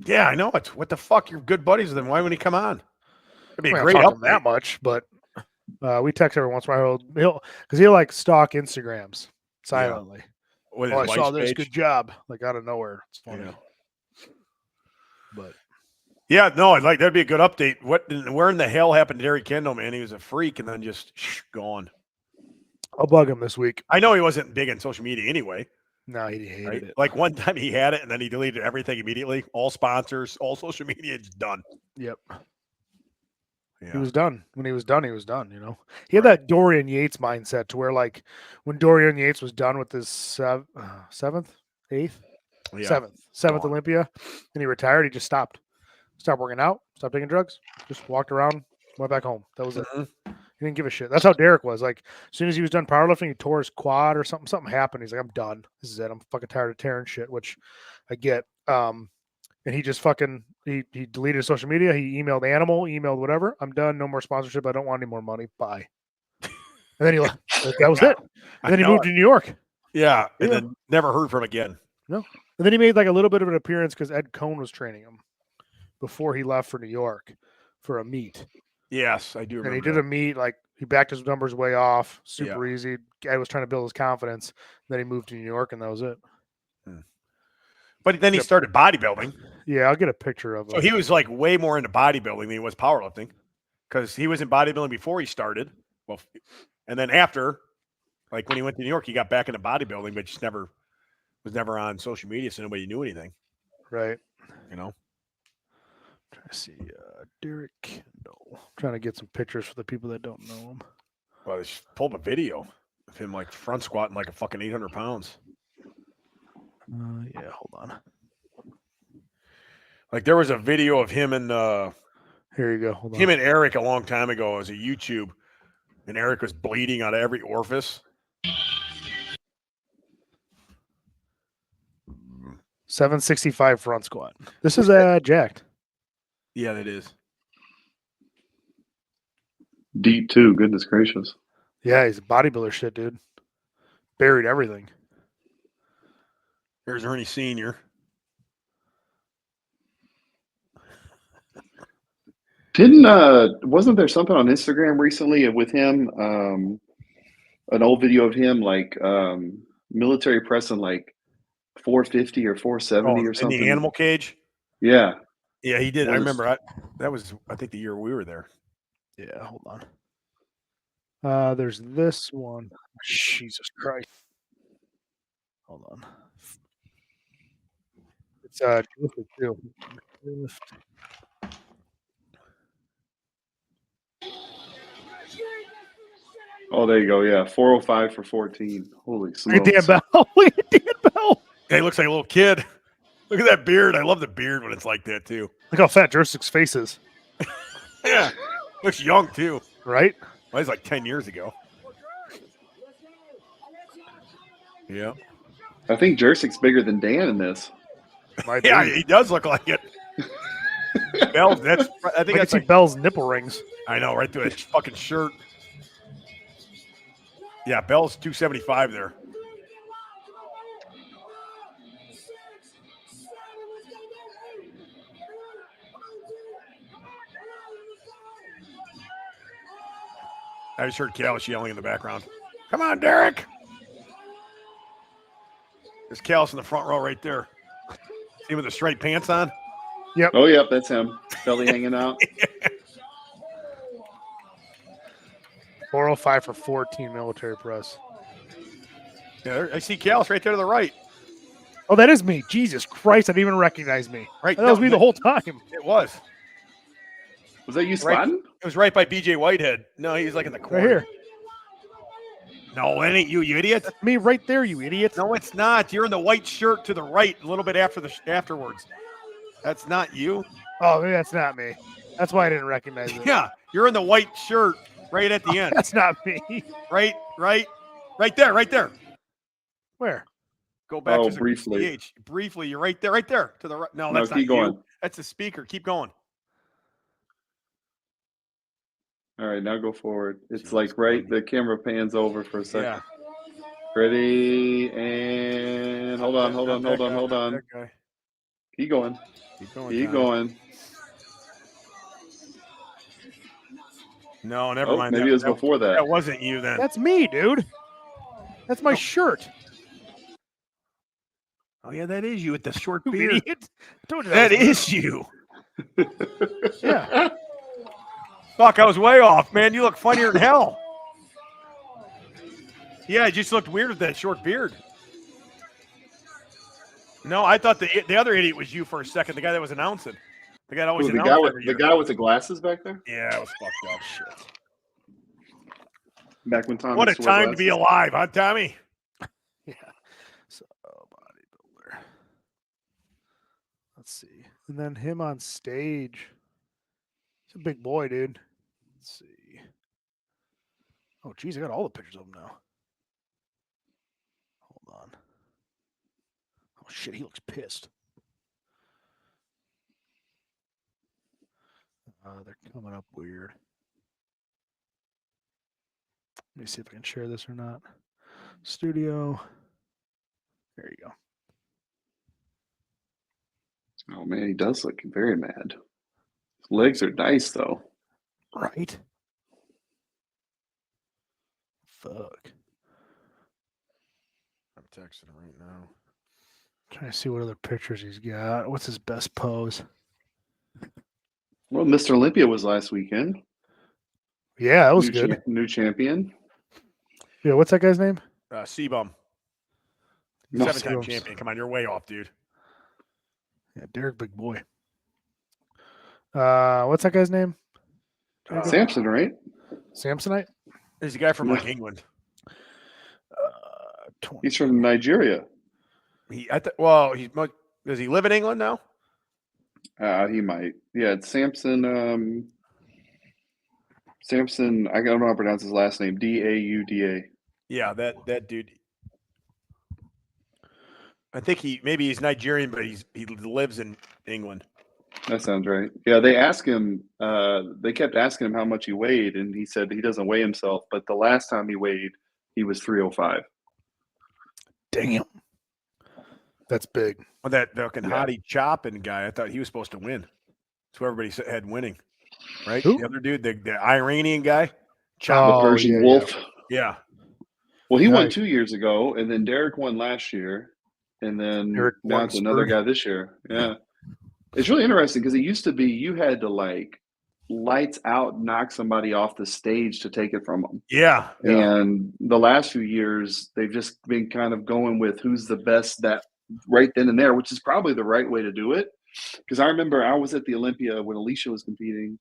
Yeah, I know. It's what the fuck. You're good buddies with him. Why would he come on? It'd be a I great don't talk to him update. that much, but we text every once in a while. He'll like stalk Instagrams silently. With Oh, I his saw wife's this. page. Good job. Like out of nowhere. It's funny. Yeah. But Yeah, no, I'd like that'd be a good update. Where in the hell happened to Derek Kendall, man? He was a freak and then just gone. I'll bug him this week. I know he wasn't big on social media anyway. No, he hated Right? it. Like one time he had it and then he deleted everything immediately. All sponsors, all social media, it's done. Yep. Yeah. He was done. When he was done, he was done. You know, he had that Dorian Yates mindset to where, like, when Dorian Yates was done with his seventh, eighth, Yeah. seventh Gone. Olympia, and he retired, he just stopped working out, stopped taking drugs, just walked around, went back home. That was it. Mhm. He didn't give a shit. That's how Derek was. Like, as soon as he was done powerlifting, he tore his quad or something. Something happened. He's like, I'm done. This is it. I'm fucking tired of tearing shit, which I get. And he just fucking he deleted his social media. He emailed Animal, emailed whatever. I'm done. No more sponsorship. I don't want any more money. Bye. And then he left. That was it. And then he moved to New York. Yeah. And Yeah. then never heard from him again. And then he made like a little bit of an appearance because Ed Cohn was training him before he left for New York for a meet. Yes, I do remember. And he did a meet, like he backed his numbers way off, super Yeah. easy. Guy was trying to build his confidence. Then he moved to New York, and that was it. But then he started bodybuilding. Yeah, I'll get a picture of him. So he was like way more into bodybuilding than he was powerlifting, because he was in bodybuilding before he started. Well, and then after, like when he went to New York, he got back into bodybuilding, but just was never on social media, so nobody knew anything. Right. You know. Trying to see Derek Kendall. Trying to get some pictures for the people that don't know him. Well, they just pulled up a video of him like front squatting like a fucking 800 pounds. Yeah, hold on. Like there was a video of him and Here you go. Hold on. him and Eric a long time ago as a YouTube, and Eric was bleeding out of every orifice. 765 front squat. This is jacked. Yeah, that is. Deep too. Goodness gracious. Yeah, he's a bodybuilder shit, dude. Buried everything. Here's Ernie Sr. Wasn't there something on Instagram recently with him? An old video of him like military pressing like 450 or 470 or something. In the animal cage. Yeah. Yeah, he did. I Was- remember. That was, I think, the year we were there. Yeah, hold on. There's this one. Jesus Christ. Hold on. It's terrific too. Oh, there you go. Yeah, 405 for 14. Holy Look smokes! at Dan Bell. Look at Dan Bell. Yeah, he looks like a little kid. Look at that beard. I love the beard when it's like that too. Look how fat Jursik's face is. Yeah, looks young too. Right? Well, he's like 10 years ago. Yeah. I think Jersik's bigger than Dan in this. Might Yeah, be. he does look like it. Bell, I think I can that's see like, Bell's nipple rings. I know, right through his fucking shirt. Yeah, Bell's 275 there. I just heard Callis yelling in the background. Come on, Derek. There's Callis in the front row right there. See him with the straight pants on? Oh, yep, that's him. Belly hanging out. 405 for 14 military press. Yeah, I see Callis right there to the right. Oh, that is me. Jesus Christ, I didn't even recognize me. Right, That was me the whole time. It was. Was that you squatting? It was right by BJ Whitehead. No, he's like in the corner. Right here. No, it ain't you, you idiot. That's me right there, you idiot. No, it's not. You're in the white shirt to the right, a little bit afterwards. That's not you. Oh, maybe that's not me. That's why I didn't recognize it. Yeah, you're in the white shirt right at the end. That's not me. Right there. Where? Go back Oh, to briefly. CH. Briefly, you're right there, to the right. No, No, that's not keep going. you. That's the speaker. Keep going. All right, now go forward. It's Jesus like right. Christ. The camera pans over for a second. Yeah. Ready and hold on. That guy. Keep going. Keep going. Keep Tom. going. No, never Oh, mind. maybe it was before that. That wasn't you then. That's me, dude. That's my shirt. Oh yeah, that is you with the short You beard. idiot. I told you That was is you. Yeah. Fuck, I was way off, man. You look funnier than hell. Yeah, it just looked weird with that short beard. No, I thought the other idiot was you for a second, the guy that was announcing. The guy that always Who, the announced every year. guy with the glasses back there? Yeah, it was fucked up shit. Back when Tom What a used to wear time to be glasses? alive, huh, Tommy? Yeah. So bodybuilder. Let's see. And then him on stage. He's a big boy, dude. Let's see. Oh, geez, I got all the pictures of him now. Hold on. Oh, shit, he looks pissed. They're coming up weird. Let me see if I can share this or not. Studio. There you go. Oh man, he does look very mad. His legs are nice though. Right? Fuck. I'm texting him right now. Trying to see what other pictures he's got. What's his best pose? Well, Mr. Olympia was last weekend. Yeah, that was good. New champion. Yeah, what's that guy's name? C-Bum. No, 7-time C-Bum's- champion. Come on, you're way off, dude. Yeah, Derek Big Boy. What's that guy's name? Samson, right? Samsonite? He's a guy from like Yeah. England. 20. He's from Nigeria. Does he live in England now? He might. Yeah, it's Samson. Samson. I don't know how to pronounce his last name. Dauda. Yeah, that dude. I think he's Nigerian, but he lives in England. That sounds right. Yeah, they asked him. They kept asking him how much he weighed, and he said he doesn't weigh himself. But the last time he weighed, he was 305. Damn. That's big. Well, that fucking Yeah. hottie chopping guy, I thought he was supposed to win. That's who everybody had winning, right? Who? The other dude, the Iranian guy. The Oh, Persian yeah, Wolf. Yeah. Well, he won Nice. 2 years ago, and then Derek won last year, and then Derek now it's another Wartensburg. guy this year. Yeah, it's really interesting because it used to be you had to like lights out knock somebody off the stage to take it from them. Yeah. And the last few years, they've just been kind of going with who's the best that right then and there, which is probably the right way to do it. Because I remember I was at the Olympia when Alicia was competing,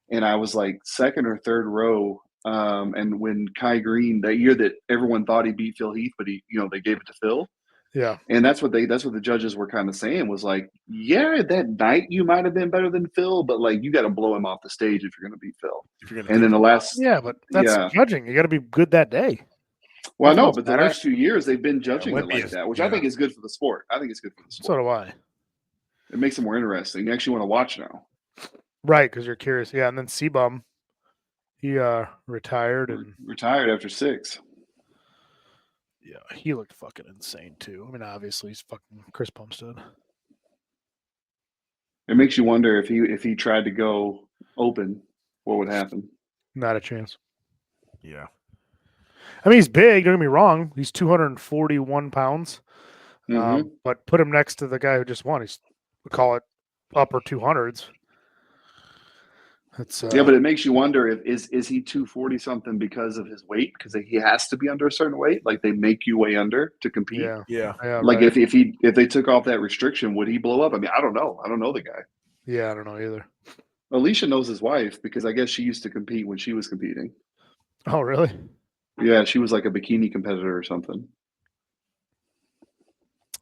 and I was like second or third row. And when Kai Green, that year that everyone thought he beat Phil Heath, but they gave it to Phil. Yeah. And that's what the judges were kind of saying was like, yeah, that night you might have been better than Phil, but like you got to blow him off the stage if you're going to beat Phil. If you're gonna And take then the last, Yeah, but that's Yeah. judging. You got to be good that day. well, I know, Nothing but the matters. last 2 years they've been judging it Olympia like is- that, which I yeah. think is good for the sport. I think it's good for the So sport. do I. It makes it more interesting. You actually want to watch now. Right, because you're curious. Yeah, and then C-Bum, he retired, and Retired after 6. yeah, he looked fucking insane too. I mean, obviously he's fucking Chris Bumstead. It makes you wonder if he tried to go open, what would happen? Not a chance. Yeah. I mean, he's big. Don't get me wrong. He's 241 pounds. Mhm. But put him next to the guy who just won. He's, we call it upper 200s. It's Yeah, but it makes you wonder if is he 240 something because of his weight? Because he has to be under a certain weight. Like they make you weigh under to compete. yeah, Yeah. yeah, Like right. if they took off that restriction, would he blow up? I mean, I don't know. I don't know the guy. Yeah, I don't know either. Alicia knows his wife because I guess she used to compete when she was competing. Oh, really? Yeah, she was like a bikini competitor or something.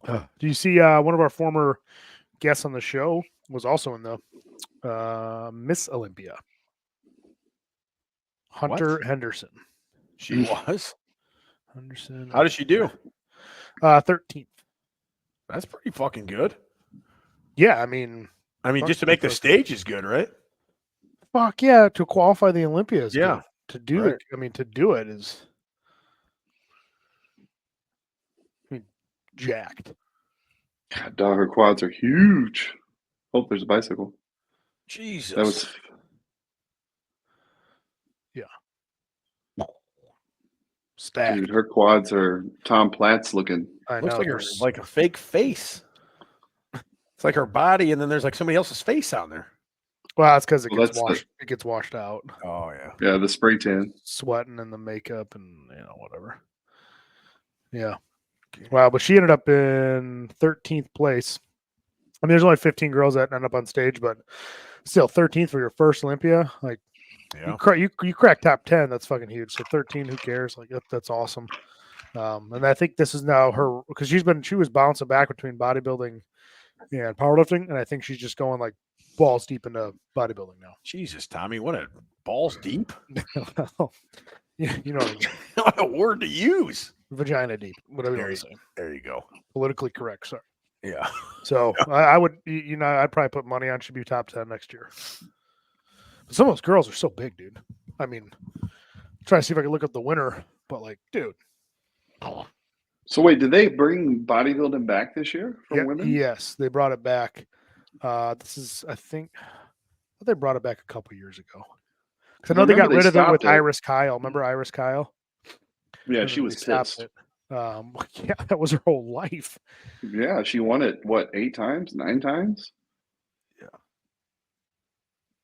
Do you see one of our former guests on the show was also in the Miss Olympia? Hunter Henderson. She was. Henderson. How did she do? 13th. That's pretty fucking good. Yeah, I mean, Just to make the stage is good, right? fuck yeah, to qualify the Olympia is Yeah, good. To do right. it, I mean, to do it is, I mean, jacked. God, dog, her quads are huge. Oh, there's a bicycle. Jesus. That was Stacked. dude. Her quads are Tom Platz looking. I Looks know. like like a fake face. It's like her body, and then there's like somebody else's face on there. Well, that's because it Well, gets that's washed. It gets washed out. Oh yeah. Yeah, the spray tan. Sweating and the makeup and whatever. Yeah. Wow, but she ended up in 13th place. I mean, there's only 15 girls that end up on stage, but still 13th for your first Olympia. Like Yeah. you crack top 10. That's fucking huge. So 13, who cares? Like that's awesome. And I think this is now her because she was bouncing back between bodybuilding and powerlifting, and I think she's just going like balls deep into bodybuilding now. Jesus, Tommy, what a balls deep. Yeah, you know what I mean. What a word to use. Vagina deep, whatever you want to say. There you go. Politically correct, sorry. Yeah. So I would, I'd probably put money on she'd be top 10 next year. But some of those girls are so big, dude. I mean, try to see if I can look up the winner, but like, dude. So wait, did they bring bodybuilding back this year for Yeah, women? yes, they brought it back. This is, I think they brought it back a couple years ago. I know they got rid of it with Iris Kyle. Remember Iris Kyle? Yeah, she was pissed. Yeah, that was her whole life. Yeah, she won it, what, 8 times, 9 times?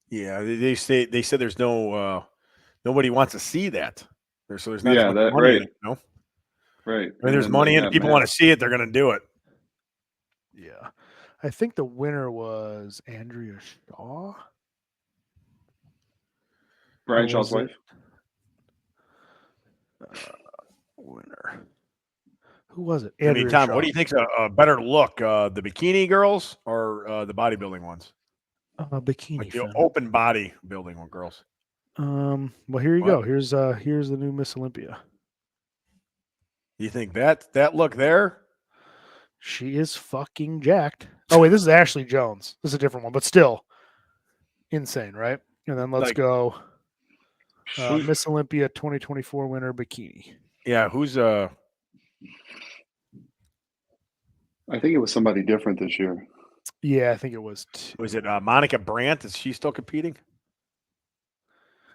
Yeah. They said there's no nobody wants to see that. There's not Yeah, as much that- money in right. it, you know? Right. I mean, there's money in it. People want to see it. They're going to do it. Yeah. I think the winner was Andrea Shaw. Brian Or Shaw's was wife. Winner. Who was it? I mean, Andrea Tom, Shaw. what do you think's a better look? The bikini girls or the bodybuilding ones? Bikini. Like the film. open body building one girls. Well, here you What? go. Here's the new Miss Olympia. You think that look there? She is fucking jacked. Oh wait, this is Ashley Jones. This is a different one, but still insane, right? And then let's Like- go. Who's- Miss Olympia 2024 winner bikini. Yeah, who's I think it was somebody different this year. Yeah, I think it was. was it Monica Brandt? Is she still competing?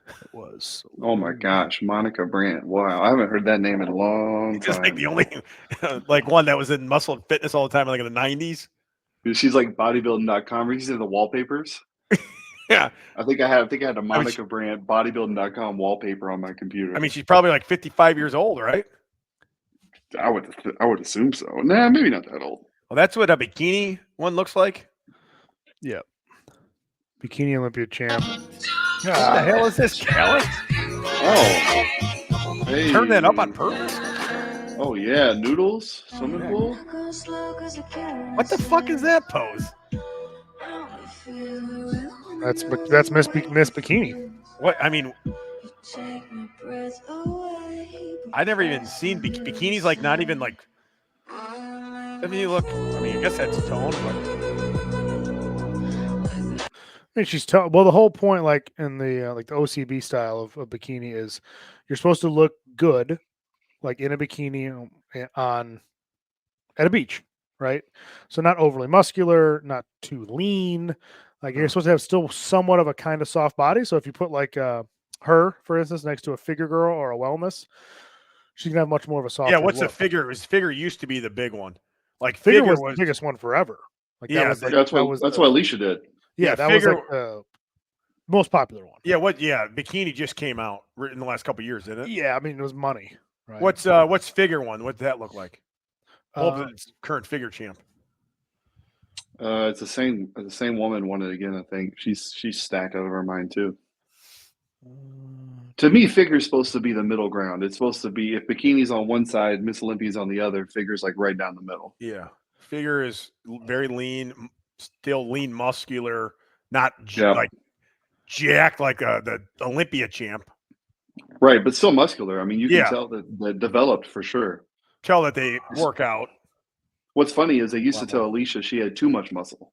It was. Oh my gosh, Monica Brandt. Wow, I haven't heard that name in a long It's like time. the only like one that was in muscle and fitness all the time, like in the 90s. She's like bodybuilding.com. You see the wallpapers? Yeah, I think I had a Monica Brandt bodybuilding.com wallpaper on my computer. I mean, she's probably like 55 years old, right? I would assume so. Nah, maybe not that old. Well, that's what a bikini one looks like. Yeah. Bikini Olympia champ. What the hell is this, Callan? Oh, hey. Turn that up on purpose? Oh yeah, noodles, swimming pool. What the fuck is that pose? That's Miss Bikini. What? I mean, I never even seen bikinis. Like not even like. I mean, look. I mean, I guess that's tone, but I mean, she's well. The whole point, like in the like the OCB style of bikini, is you're supposed to look good, like in a bikini on at a beach, right? So not overly muscular, not too lean. Like you're supposed to have still somewhat of a kind of soft body. So if you put like her, for instance, next to a figure girl or a wellness, she can have much more of a soft. yeah. What's look. a figure? His figure used to be the big one. Like Figure figure was the biggest one forever. Like Yeah, that was like, That's that what was that's the- what Alicia did. Yeah, Yeah, that was figure- like the most popular one. Yeah. What? Yeah. Bikini just came out in the last couple of years, didn't it? Yeah, I mean it was money. Right? What's figure one? What did that look like? Uh, Current figure champ. It's the same woman won it again. I think she's stacked out of her mind too. To me, figure's supposed to be the middle ground. It's supposed to be if bikini's on one side, Miss Olympia's on the other. Figure's like right down the middle. Yeah. Figure is very lean, still lean, muscular, not Yeah. like jacked like the Olympia champ. Right, but still muscular. I mean, you can Yeah. tell that developed for sure. Tell that they work out. What's funny is they used to Wow. tell Alicia she had too much muscle,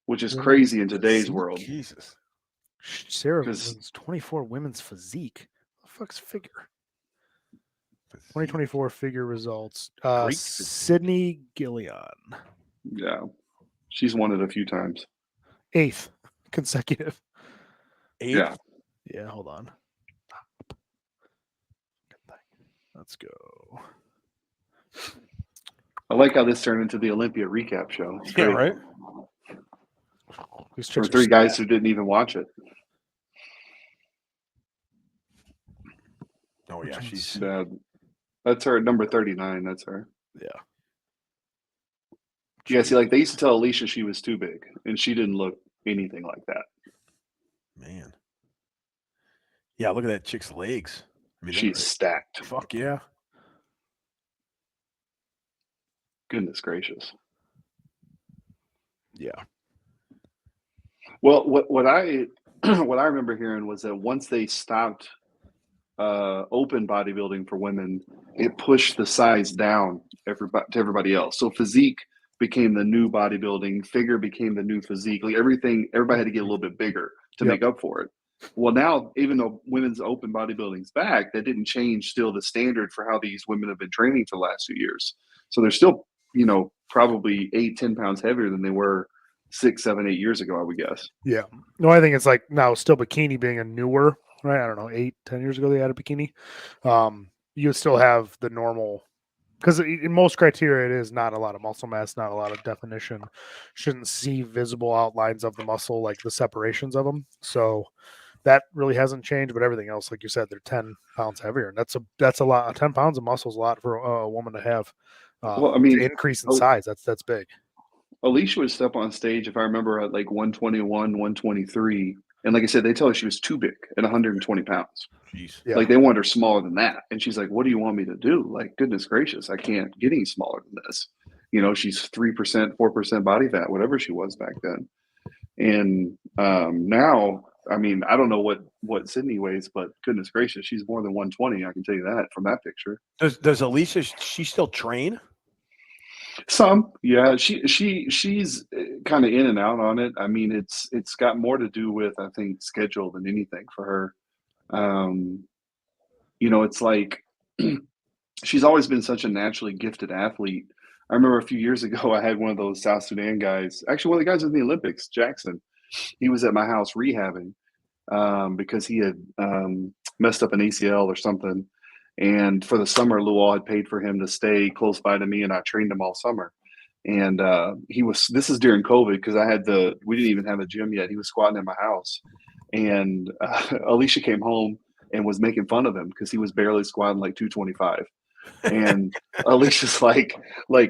which is Women's crazy in today's physique? world. Jesus. Sarah 'Cause- wins 24 women's physique. What the fuck's figure? 2024 figure results. Greek physique. Sydney Gillian, Yeah, she's won it a few times. 8th consecutive. Eight? Yeah, Yeah, hold on. Let's go. I like how this turned into the Olympia recap show. It's Yeah, great. right? These For chicks are 3 guys stacked. who didn't even watch it. Oh yeah, she's That's her at number 39. That's her. Yeah. Yeah, see, like they used to tell Alicia she was too big, and she didn't look anything like that. Man. Yeah, look at that chick's legs. I mean, She's stacked. fuck yeah. Goodness gracious. Yeah. Well, what I what I remember hearing was that once they stopped open bodybuilding for women, it pushed the size down to everybody else. So physique became the new bodybuilding, figure became the new physique. Like everybody had to get a little bit bigger to Yep. make up for it. Well, now, even though women's open bodybuilding's back, that didn't change still the standard for how these women have been training for the last few years. So they're still, probably 8-10 pounds heavier than they were 6, 7, 8 years ago, I would guess. Yeah. No, I think it's like now still bikini being a newer, right? I don't know, 8-10 years ago they had a bikini. You still have the normal, because in most criteria it is not a lot of muscle mass, not a lot of definition. Shouldn't see visible outlines of the muscle, like the separations of them. So that really hasn't changed, but everything else, like you said, they're 10 pounds heavier, and that's a lot. 10 pounds of muscle is a lot for a woman to have. Well, I mean, to increase in size, that's big. Alicia would step on stage, if I remember, at like 121, 123. And like I said, they tell her she was too big at 120 pounds. Jeez. Yeah. Like they want her smaller than that. And she's like, what do you want me to do? Like, goodness gracious, I can't get any smaller than this. She's 3%, 4% body fat, whatever she was back then. And now, I mean, I don't know what Sydney weighs, but goodness gracious, she's more than 120. I can tell you that from that picture. Does Alicia, she still train? Some, yeah, she's kind of in and out on it. I mean, it's got more to do with, I think, schedule than anything for her. It's like she's always been such a naturally gifted athlete. I remember a few years ago, I had one of those South Sudan guys, actually one of the guys in the Olympics, Jackson. He was at my house rehabbing because he had messed up an ACL or something. And for the summer, Luol had paid for him to stay close by to me, and I trained him all summer. And this is during COVID because we didn't even have a gym yet. He was squatting in my house. And Alicia came home and was making fun of him because he was barely squatting like 225. And Alicia's like,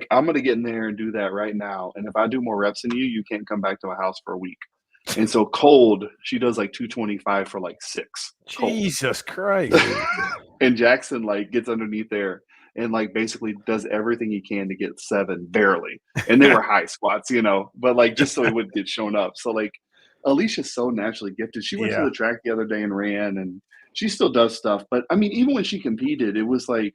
I'm going to get in there and do that right now. And if I do more reps than you can't come back to my house for a week. And so cold, she does like 225 for like 6. Cold. Jesus Christ. And Jackson like gets underneath there and like basically does everything he can to get 7 barely. And they were high squats, but like just so he wouldn't get shown up. So like Alicia's so naturally gifted. She went to the track the other day and ran, and she still does stuff. But I mean, even when she competed, it was like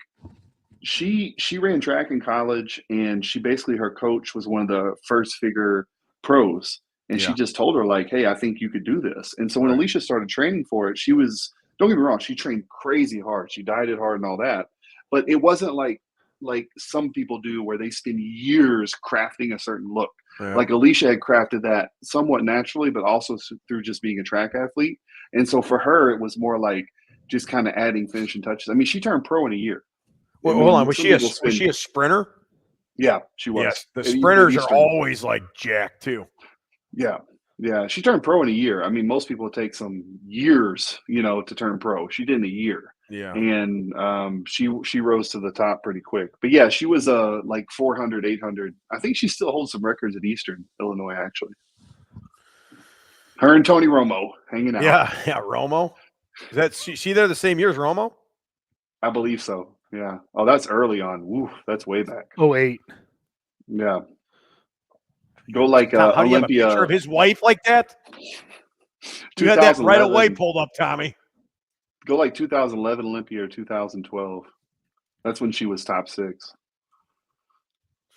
she ran track in college, and her coach was one of the first figure pros. And she just told her like, hey, I think you could do this. And so when Alicia started training for it, don't get me wrong, she trained crazy hard. She dieted hard and all that. But it wasn't like some people do where they spend years crafting a certain look. Yeah. Like Alicia had crafted that somewhat naturally, but also through just being a track athlete. And so for her, it was more like just kind of adding finishing touches. I mean, she turned pro in a year. Well, hold on. Was she a sprinter? Yeah, she was. Yes, the sprinters are always like jacked too. Yeah. Yeah. She turned pro in a year. I mean, most people take some years, to turn pro. She did in a year. Yeah. And she rose to the top pretty quick. But yeah, she was like 400, 800. I think she still holds some records at Eastern Illinois, actually. Her and Tony Romo hanging out. Yeah, Romo. Is that she there the same year as Romo? I believe so. Yeah. Oh, that's early on. Woo, that's way back. 08. Yeah. Go like Tom, how Olympia. Do you have a picture of his wife like that? You had that right away pulled up, Tommy. Go like 2011 Olympia or 2012. That's when she was top 6.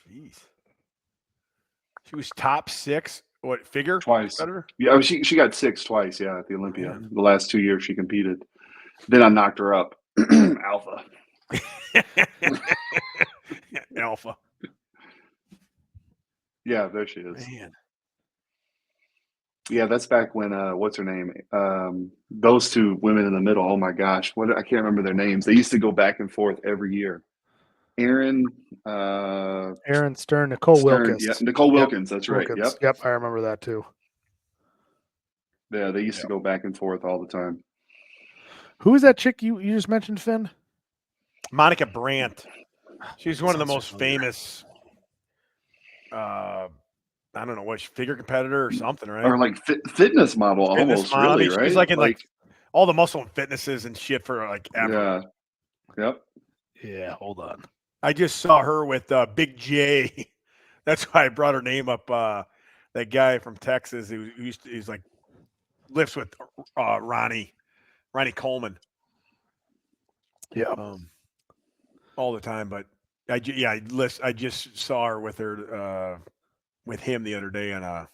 Jeez. She was top 6. What figure? Twice. Better? Yeah, she got 6 twice. Yeah, at the Olympia. Man. The last 2 years she competed. Then I knocked her up. Alpha. Alpha. Yeah, there she is. Man. Yeah, that's back when what's her name? Those 2 women in the middle. Oh my gosh, I can't remember their names. They used to go back and forth every year. Aaron Stern, Nicole Wilkins. Yeah, Nicole Wilkins. That's right. Yep, I remember that too. Yeah, they used to go back and forth all the time. Who is that chick you just mentioned, Finn? Monica Brandt. She's one of the most famous. I don't know what figure competitor or something, right? Or like fitness model, Fitness almost model. I really, mean, right? she's like in like all the muscle and fitnesses and shit for like ever. Yeah. Yep. Yeah, hold on. I just saw her with Big J. That's why I brought her name up. That guy from Texas who he's like lifts with Ronnie Coleman. Yeah. All the time. But I just saw her with him the other day on a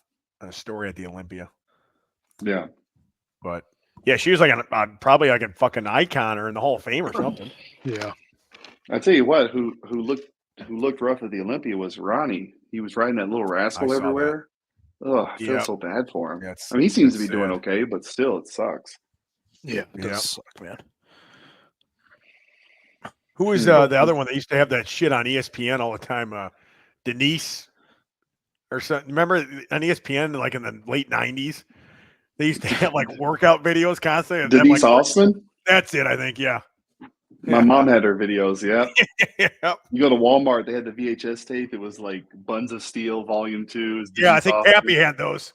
story at the Olympia. Yeah. But yeah, she was like probably like a fucking icon or in the Hall of Fame or something. Yeah. I tell you what, who looked rough at the Olympia was Ronnie. He was riding that little I rascal saw everywhere. Oh, I feel Yep. so bad for him. That's, I mean, he seems to be that's doing sad. okay, but still, it sucks. Yeah. It does Yep. suck, man. Who was the other one that used to have that shit on ESPN all the time? Denise or something. Remember on ESPN, like in the late 90s, they used to have like workout videos constantly. And Denise them, like, Austin? That's it, I think. Yeah. My mom had her videos, yeah. Yep. You go to Walmart, they had the VHS tape. It was like Buns of Steel, Volume 2. Yeah, I think Pappy had those.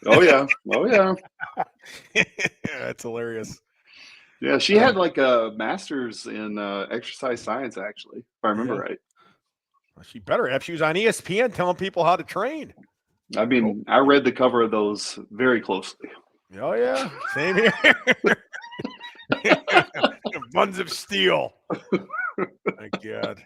Oh, yeah. Oh, yeah. Yeah, that's hilarious. Yeah, she had like a master's in exercise science, actually, if I remember right. Well, she better have. She was on ESPN telling people how to train. I mean, I read the cover of those very closely. Oh, yeah. Same here. Buns of Steel. My God.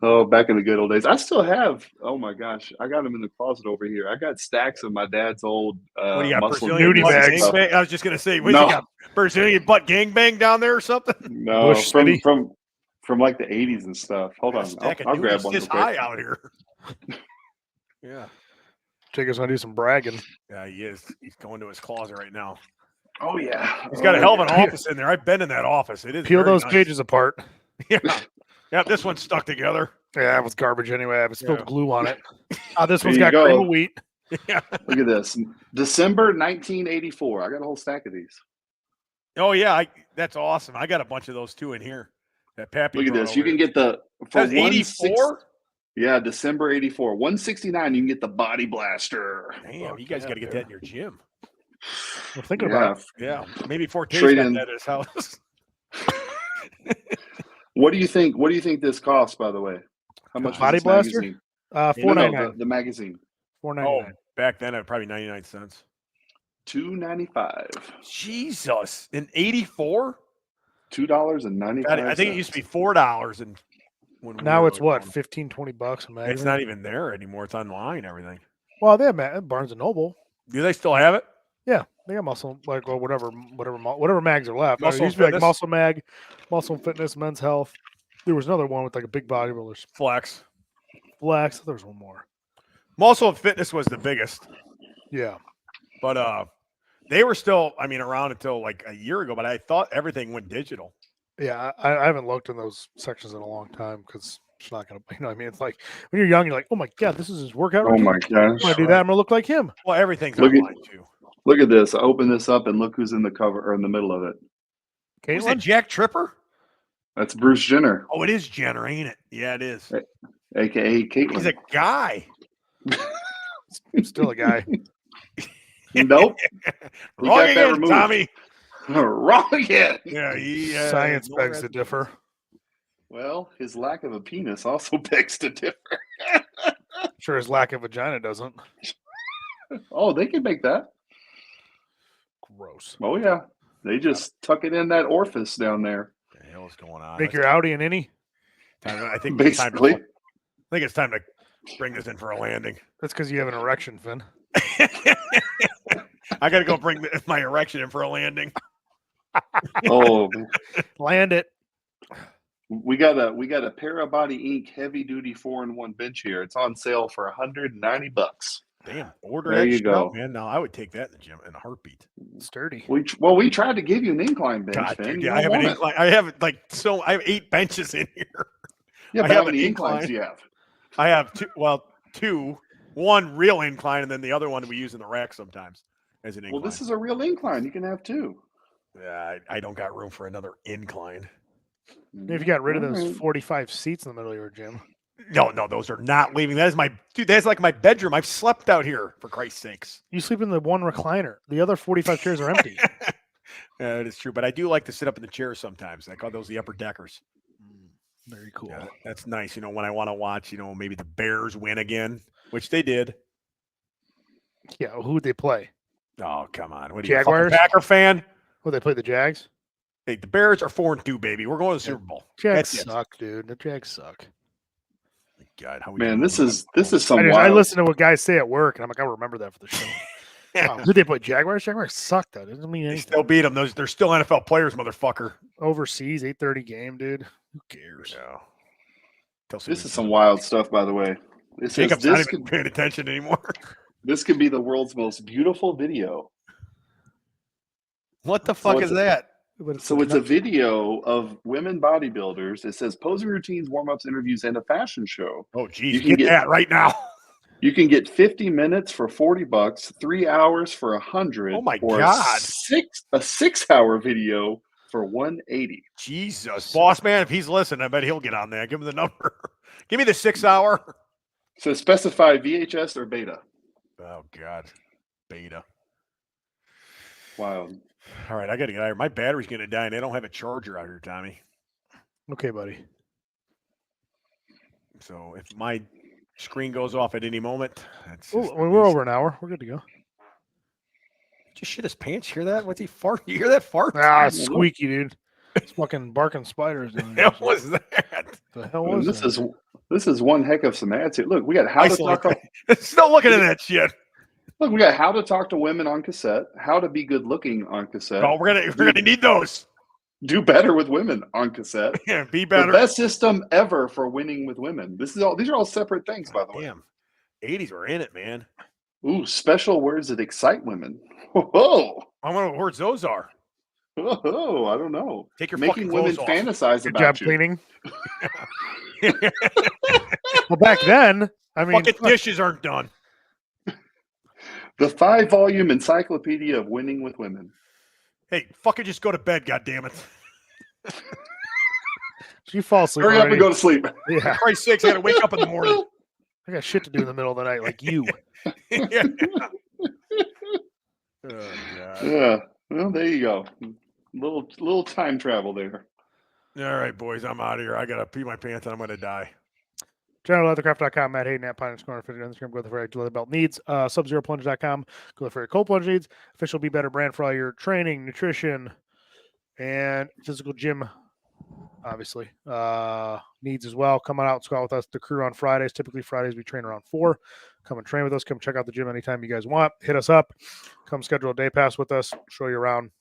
Oh, back in the good old days. I still have, oh my gosh, I got them in the closet over here. I got stacks of my dad's old What do you got? muscle Brazilian nudie butt bags. gangbang? I was just going to say, what No. you got? Brazilian butt gangbang down there or something? No, Bush City? from like the 80s and stuff. Hold on. Stack of I'll grab nudies one this real quick. high out here. Yeah. Jacob's gonna do some bragging. Yeah, he is. He's going to his closet right now. Oh, yeah. He's got a Oh, hell of an yeah. office in there. I've been in that office. It is Peel very those nice. pages apart. Yeah. Yeah, this one's stuck together. Yeah, it was garbage anyway. I spilled Yeah. glue on it. This There one's you got go. cream of wheat. Yeah. Look at this. December 1984. I got a whole stack of these. Oh, yeah. That's awesome. I got a bunch of those too in here. That Pappy Look at brought this. You over can here. get the for That's 84? Yeah, December 84. 169, you can get the Body Blaster. Damn, you guys got to get that in your gym. I'm thinking about it. Yeah, maybe Forte's Trade got in. that at his house. What do you think? What do you think this costs, by the way? How much was Body this Blaster? magazine? $4.99. The magazine. $4.99. Back then, it probably 99 cents. $2.95. Jesus. In 84? $2.95. I think it used to be $4. And when we Now were it's what, going. 15, 20 bucks a magazine? It's not even there anymore. It's online, everything. Well, they have Barnes and Noble. Do they still have it? Yeah, they got muscle, like, or whatever mags are left. Muscle It used to be like Fitness? Muscle Mag, Muscle and Fitness, Men's Health. There was another one with like a big bodybuilders. Flex. Flex. There was one more. Muscle and Fitness was the biggest. Yeah. But they were still, around until like a year ago, but I thought everything went digital. Yeah, I haven't looked in those sections in a long time because it's not going to, you know what I mean? It's like when you're young, you're like, oh my God, this is his workout Oh routine. my I'm gosh. going to do that. I'm going to look like him. Well, everything's Look at- online too. Look at this. I open this up and look who's in the cover or in the middle of it. Is that Caitlin? Jack Tripper? That's Bruce Jenner, Oh, it is Jenner, ain't it? Yeah, it is. aka Caitlin. He's a guy. Still a guy. Nope. He Wrong got that again, removed. Tommy. Wrong again. Yeah, he, Science no begs to red- differ. Well, his lack of a penis also begs to differ. Sure, his lack of vagina doesn't. Oh, they can make that. Gross. Oh yeah. They just tuck it in that orifice down there. What the hell is going on? Make your Audi an innie. I think it's time to, Basically. I think it's time to bring this in for a landing. That's because you have an erection, Finn. I got to go bring my erection in for a landing. Oh, Land it. we got a Parabody Inc. heavy duty 4-in-1 bench here. It's on sale for $190. Damn, order There that you shit go. out, man. No, I would take that in the gym in a heartbeat. Sturdy. We tried to give you an incline bench, God, Finn. dude, You yeah, I don't have an want it. incline. I have I have 8 benches in here. Yeah, I but how have many an inclines incline. do you have? I have two. One real incline, and then the other one we use in the rack sometimes as an incline. Well, this is a real incline. You can have two. Yeah, I don't got room for another incline. If you got rid of those All right. 45 seats in the middle of your gym. No, those are not leaving. That is my dude. That's like my bedroom. I've slept out here for Christ's sakes. You sleep in the one recliner. The other 45 chairs are empty. Yeah, it is true, but I do like to sit up in the chairs sometimes. I call those the upper deckers. Very cool. Yeah, that's nice. When I want to watch, maybe the Bears win again, which they did. Yeah, who'd they play? Oh, come on. What are you, a Jaguars? fucking Packer fan? Oh, they played the Jags? Hey, the Bears are 4-2, baby. We're going to the Super Bowl. Jags That's it. suck, dude. The Jags suck. God, how we Man, doing? this is some I wild. listen to what guys say at work, and I'm like, I remember that for the show. Wow, who they play? Jaguars? Jaguars suck, though. Doesn't mean They anything. still beat them. They're still NFL players, motherfucker. Overseas, 8:30 game, dude. Who cares? Yeah. This is some wild stuff, by the way. It says Jacob's not this even paying attention anymore. this could be the world's most beautiful video. What the fuck is that? But So it's a video of women bodybuilders. It says posing routines, warm-ups, interviews, and a fashion show. Oh, geez. You can Get get- that right now. You can get 50 minutes for $40, 3 hours for $100. Oh, my or God. a 6-hour video for $180. Jesus. Boss man, if he's listening, I bet he'll get on there. Give him the number. Give me the 6 hour. So specify VHS or beta. Oh, God. Beta. Wow. All right, I got to get out of here. My battery's going to die, and I don't have a charger out here, Tommy. Okay, buddy. So if my screen goes off at any moment, that's Oh, just- we're over an hour. We're good to go. Just shit his pants. Hear that? What's he fart? You hear that fart? Ah, squeaky, dude. It's fucking barking spiders. What the hell was that? The hell And was this is one heck of some ads here. Look, we got how to Isolate talk. that. Still looking at that shit. Look, we got how to talk to women on cassette. How to be good looking on cassette. Oh, we're gonna need those. Do better with women on cassette. Yeah, be The better. best system ever for winning with women. These are all separate things, by the way. Damn, 80s were in it, man. Ooh, special words that excite women. Whoa, I wonder what words those are. whoa, I don't know. Take your Making fucking women clothes off. fantasize Good about job you. cleaning. Well, back then, I mean, Fucking dishes aren't done. The 5-volume encyclopedia of winning with women. Hey, fucking just go to bed, goddammit. you fall asleep. Hurry up already. and go to sleep. Yeah, For Christ's sakes, I gotta wake up in the morning. I got shit to do in the middle of the night, like you. Yeah. Oh, God. Yeah. Well, there you go. Little time travel there. All right, boys, I'm out of here. I gotta pee my pants and I'm gonna die. GeneralLeathercraft.com, Matt Hayden at Pioneer Corner, fit on Instagram, go there for your leather belt needs. SubZeroPlunge.com, go there for your cold plunge needs. Official Be Better brand for all your training, nutrition, and physical gym, obviously, needs as well. Come on out and squat with us. The crew on Fridays. Typically Fridays we train around 4. Come and train with us. Come check out the gym anytime you guys want. Hit us up. Come schedule a day pass with us. Show you around.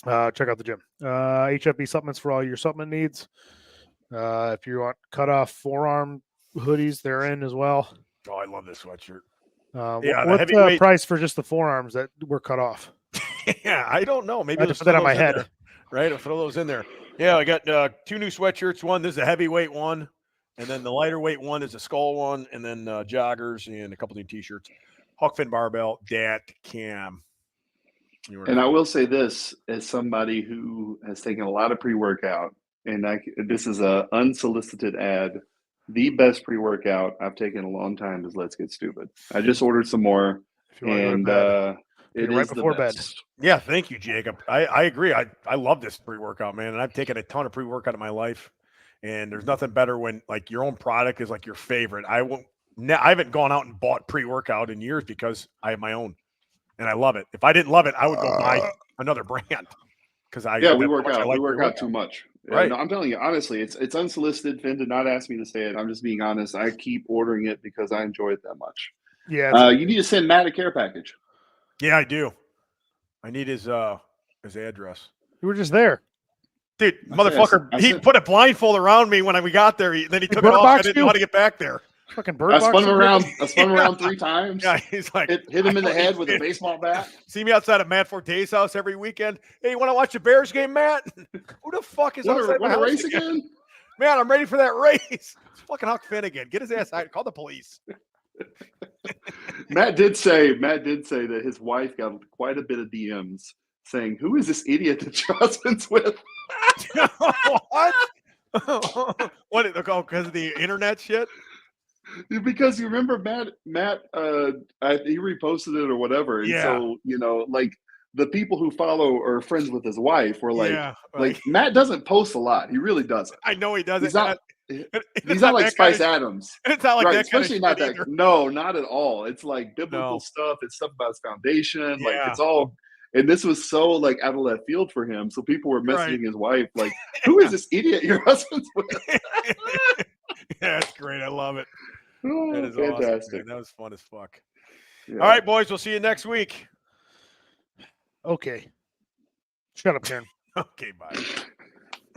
Check out the gym. HFB supplements for all your supplement needs. If you want cut off forearm hoodies, they're in as well. Oh, I love this sweatshirt. Yeah, the what's the heavyweight- price for just the forearms that were cut off? Yeah, I don't know. Maybe I had to there's put that some on my of those in head. there, right? I'll throw those in there. Yeah, I got 2 new sweatshirts. One, this is a heavyweight one, and then the lighter weight one is a skull one, and then joggers and a couple new t-shirts. Hawkfin barbell, dat cam. And I will say this, as somebody who has taken a lot of pre-workout, and this is a unsolicited ad, the best pre-workout I've taken in a long time is Let's Get Stupid. I just ordered some more, If you want to go to and bed. it Right is the before bed. best. Yeah, thank you, Jacob. I agree. I love this pre-workout, man, and I've taken a ton of pre-workout in my life, and there's nothing better when like your own product is like your favorite. I haven't gone out and bought pre-workout in years because I have my own, and I love it. If I didn't love it, I would go buy another brand because We work out too much. Right. No, I'm telling you honestly, it's unsolicited. Finn did not ask me to say it. I'm just being honest. I keep ordering it because I enjoy it that much. Yeah, You need to send Matt a care package. Yeah, I do. I need his address. you were just there. Dude, I motherfucker, said- he put a blindfold around me when we got there. Then he took it bird off. I box didn't you? know how to get back there. Fucking bird I box. spun him around 3 times. Yeah, he's like, Hit him in the head with a baseball bat. See me outside of Matt Forte's house every weekend. Hey, you want to watch the Bears game, Matt? Who the fuck is outside my What a house race again? Man, I'm ready for that race. It's fucking Huck Finn again. Get his ass out. Call the police. Matt did say that his wife got quite a bit of DMs saying, "Who is this idiot that your husband's with?" What? What did they call because of the internet shit? Because you remember Matt he reposted it or whatever, and Yeah. so like the people who follow or are friends with his wife were like, Yeah, like Matt doesn't post a lot. He really doesn't. I know he doesn't. He's not. It's He's not like that kind Spice of- Adams, It's not like right? that kind of Especially shit not that. either. No, not at all. It's like biblical No. stuff. It's stuff about his foundation. Like Yeah. it's all. And this was so like out of left field for him. So people were messaging Right. his wife like, "Who is this idiot your husband's with?" Yeah, that's great. I love it. Oh, That is fantastic. awesome, man. That was fun as fuck. Yeah. All right, boys. We'll see you next week. Okay. Shut up, Karen. Okay, bye.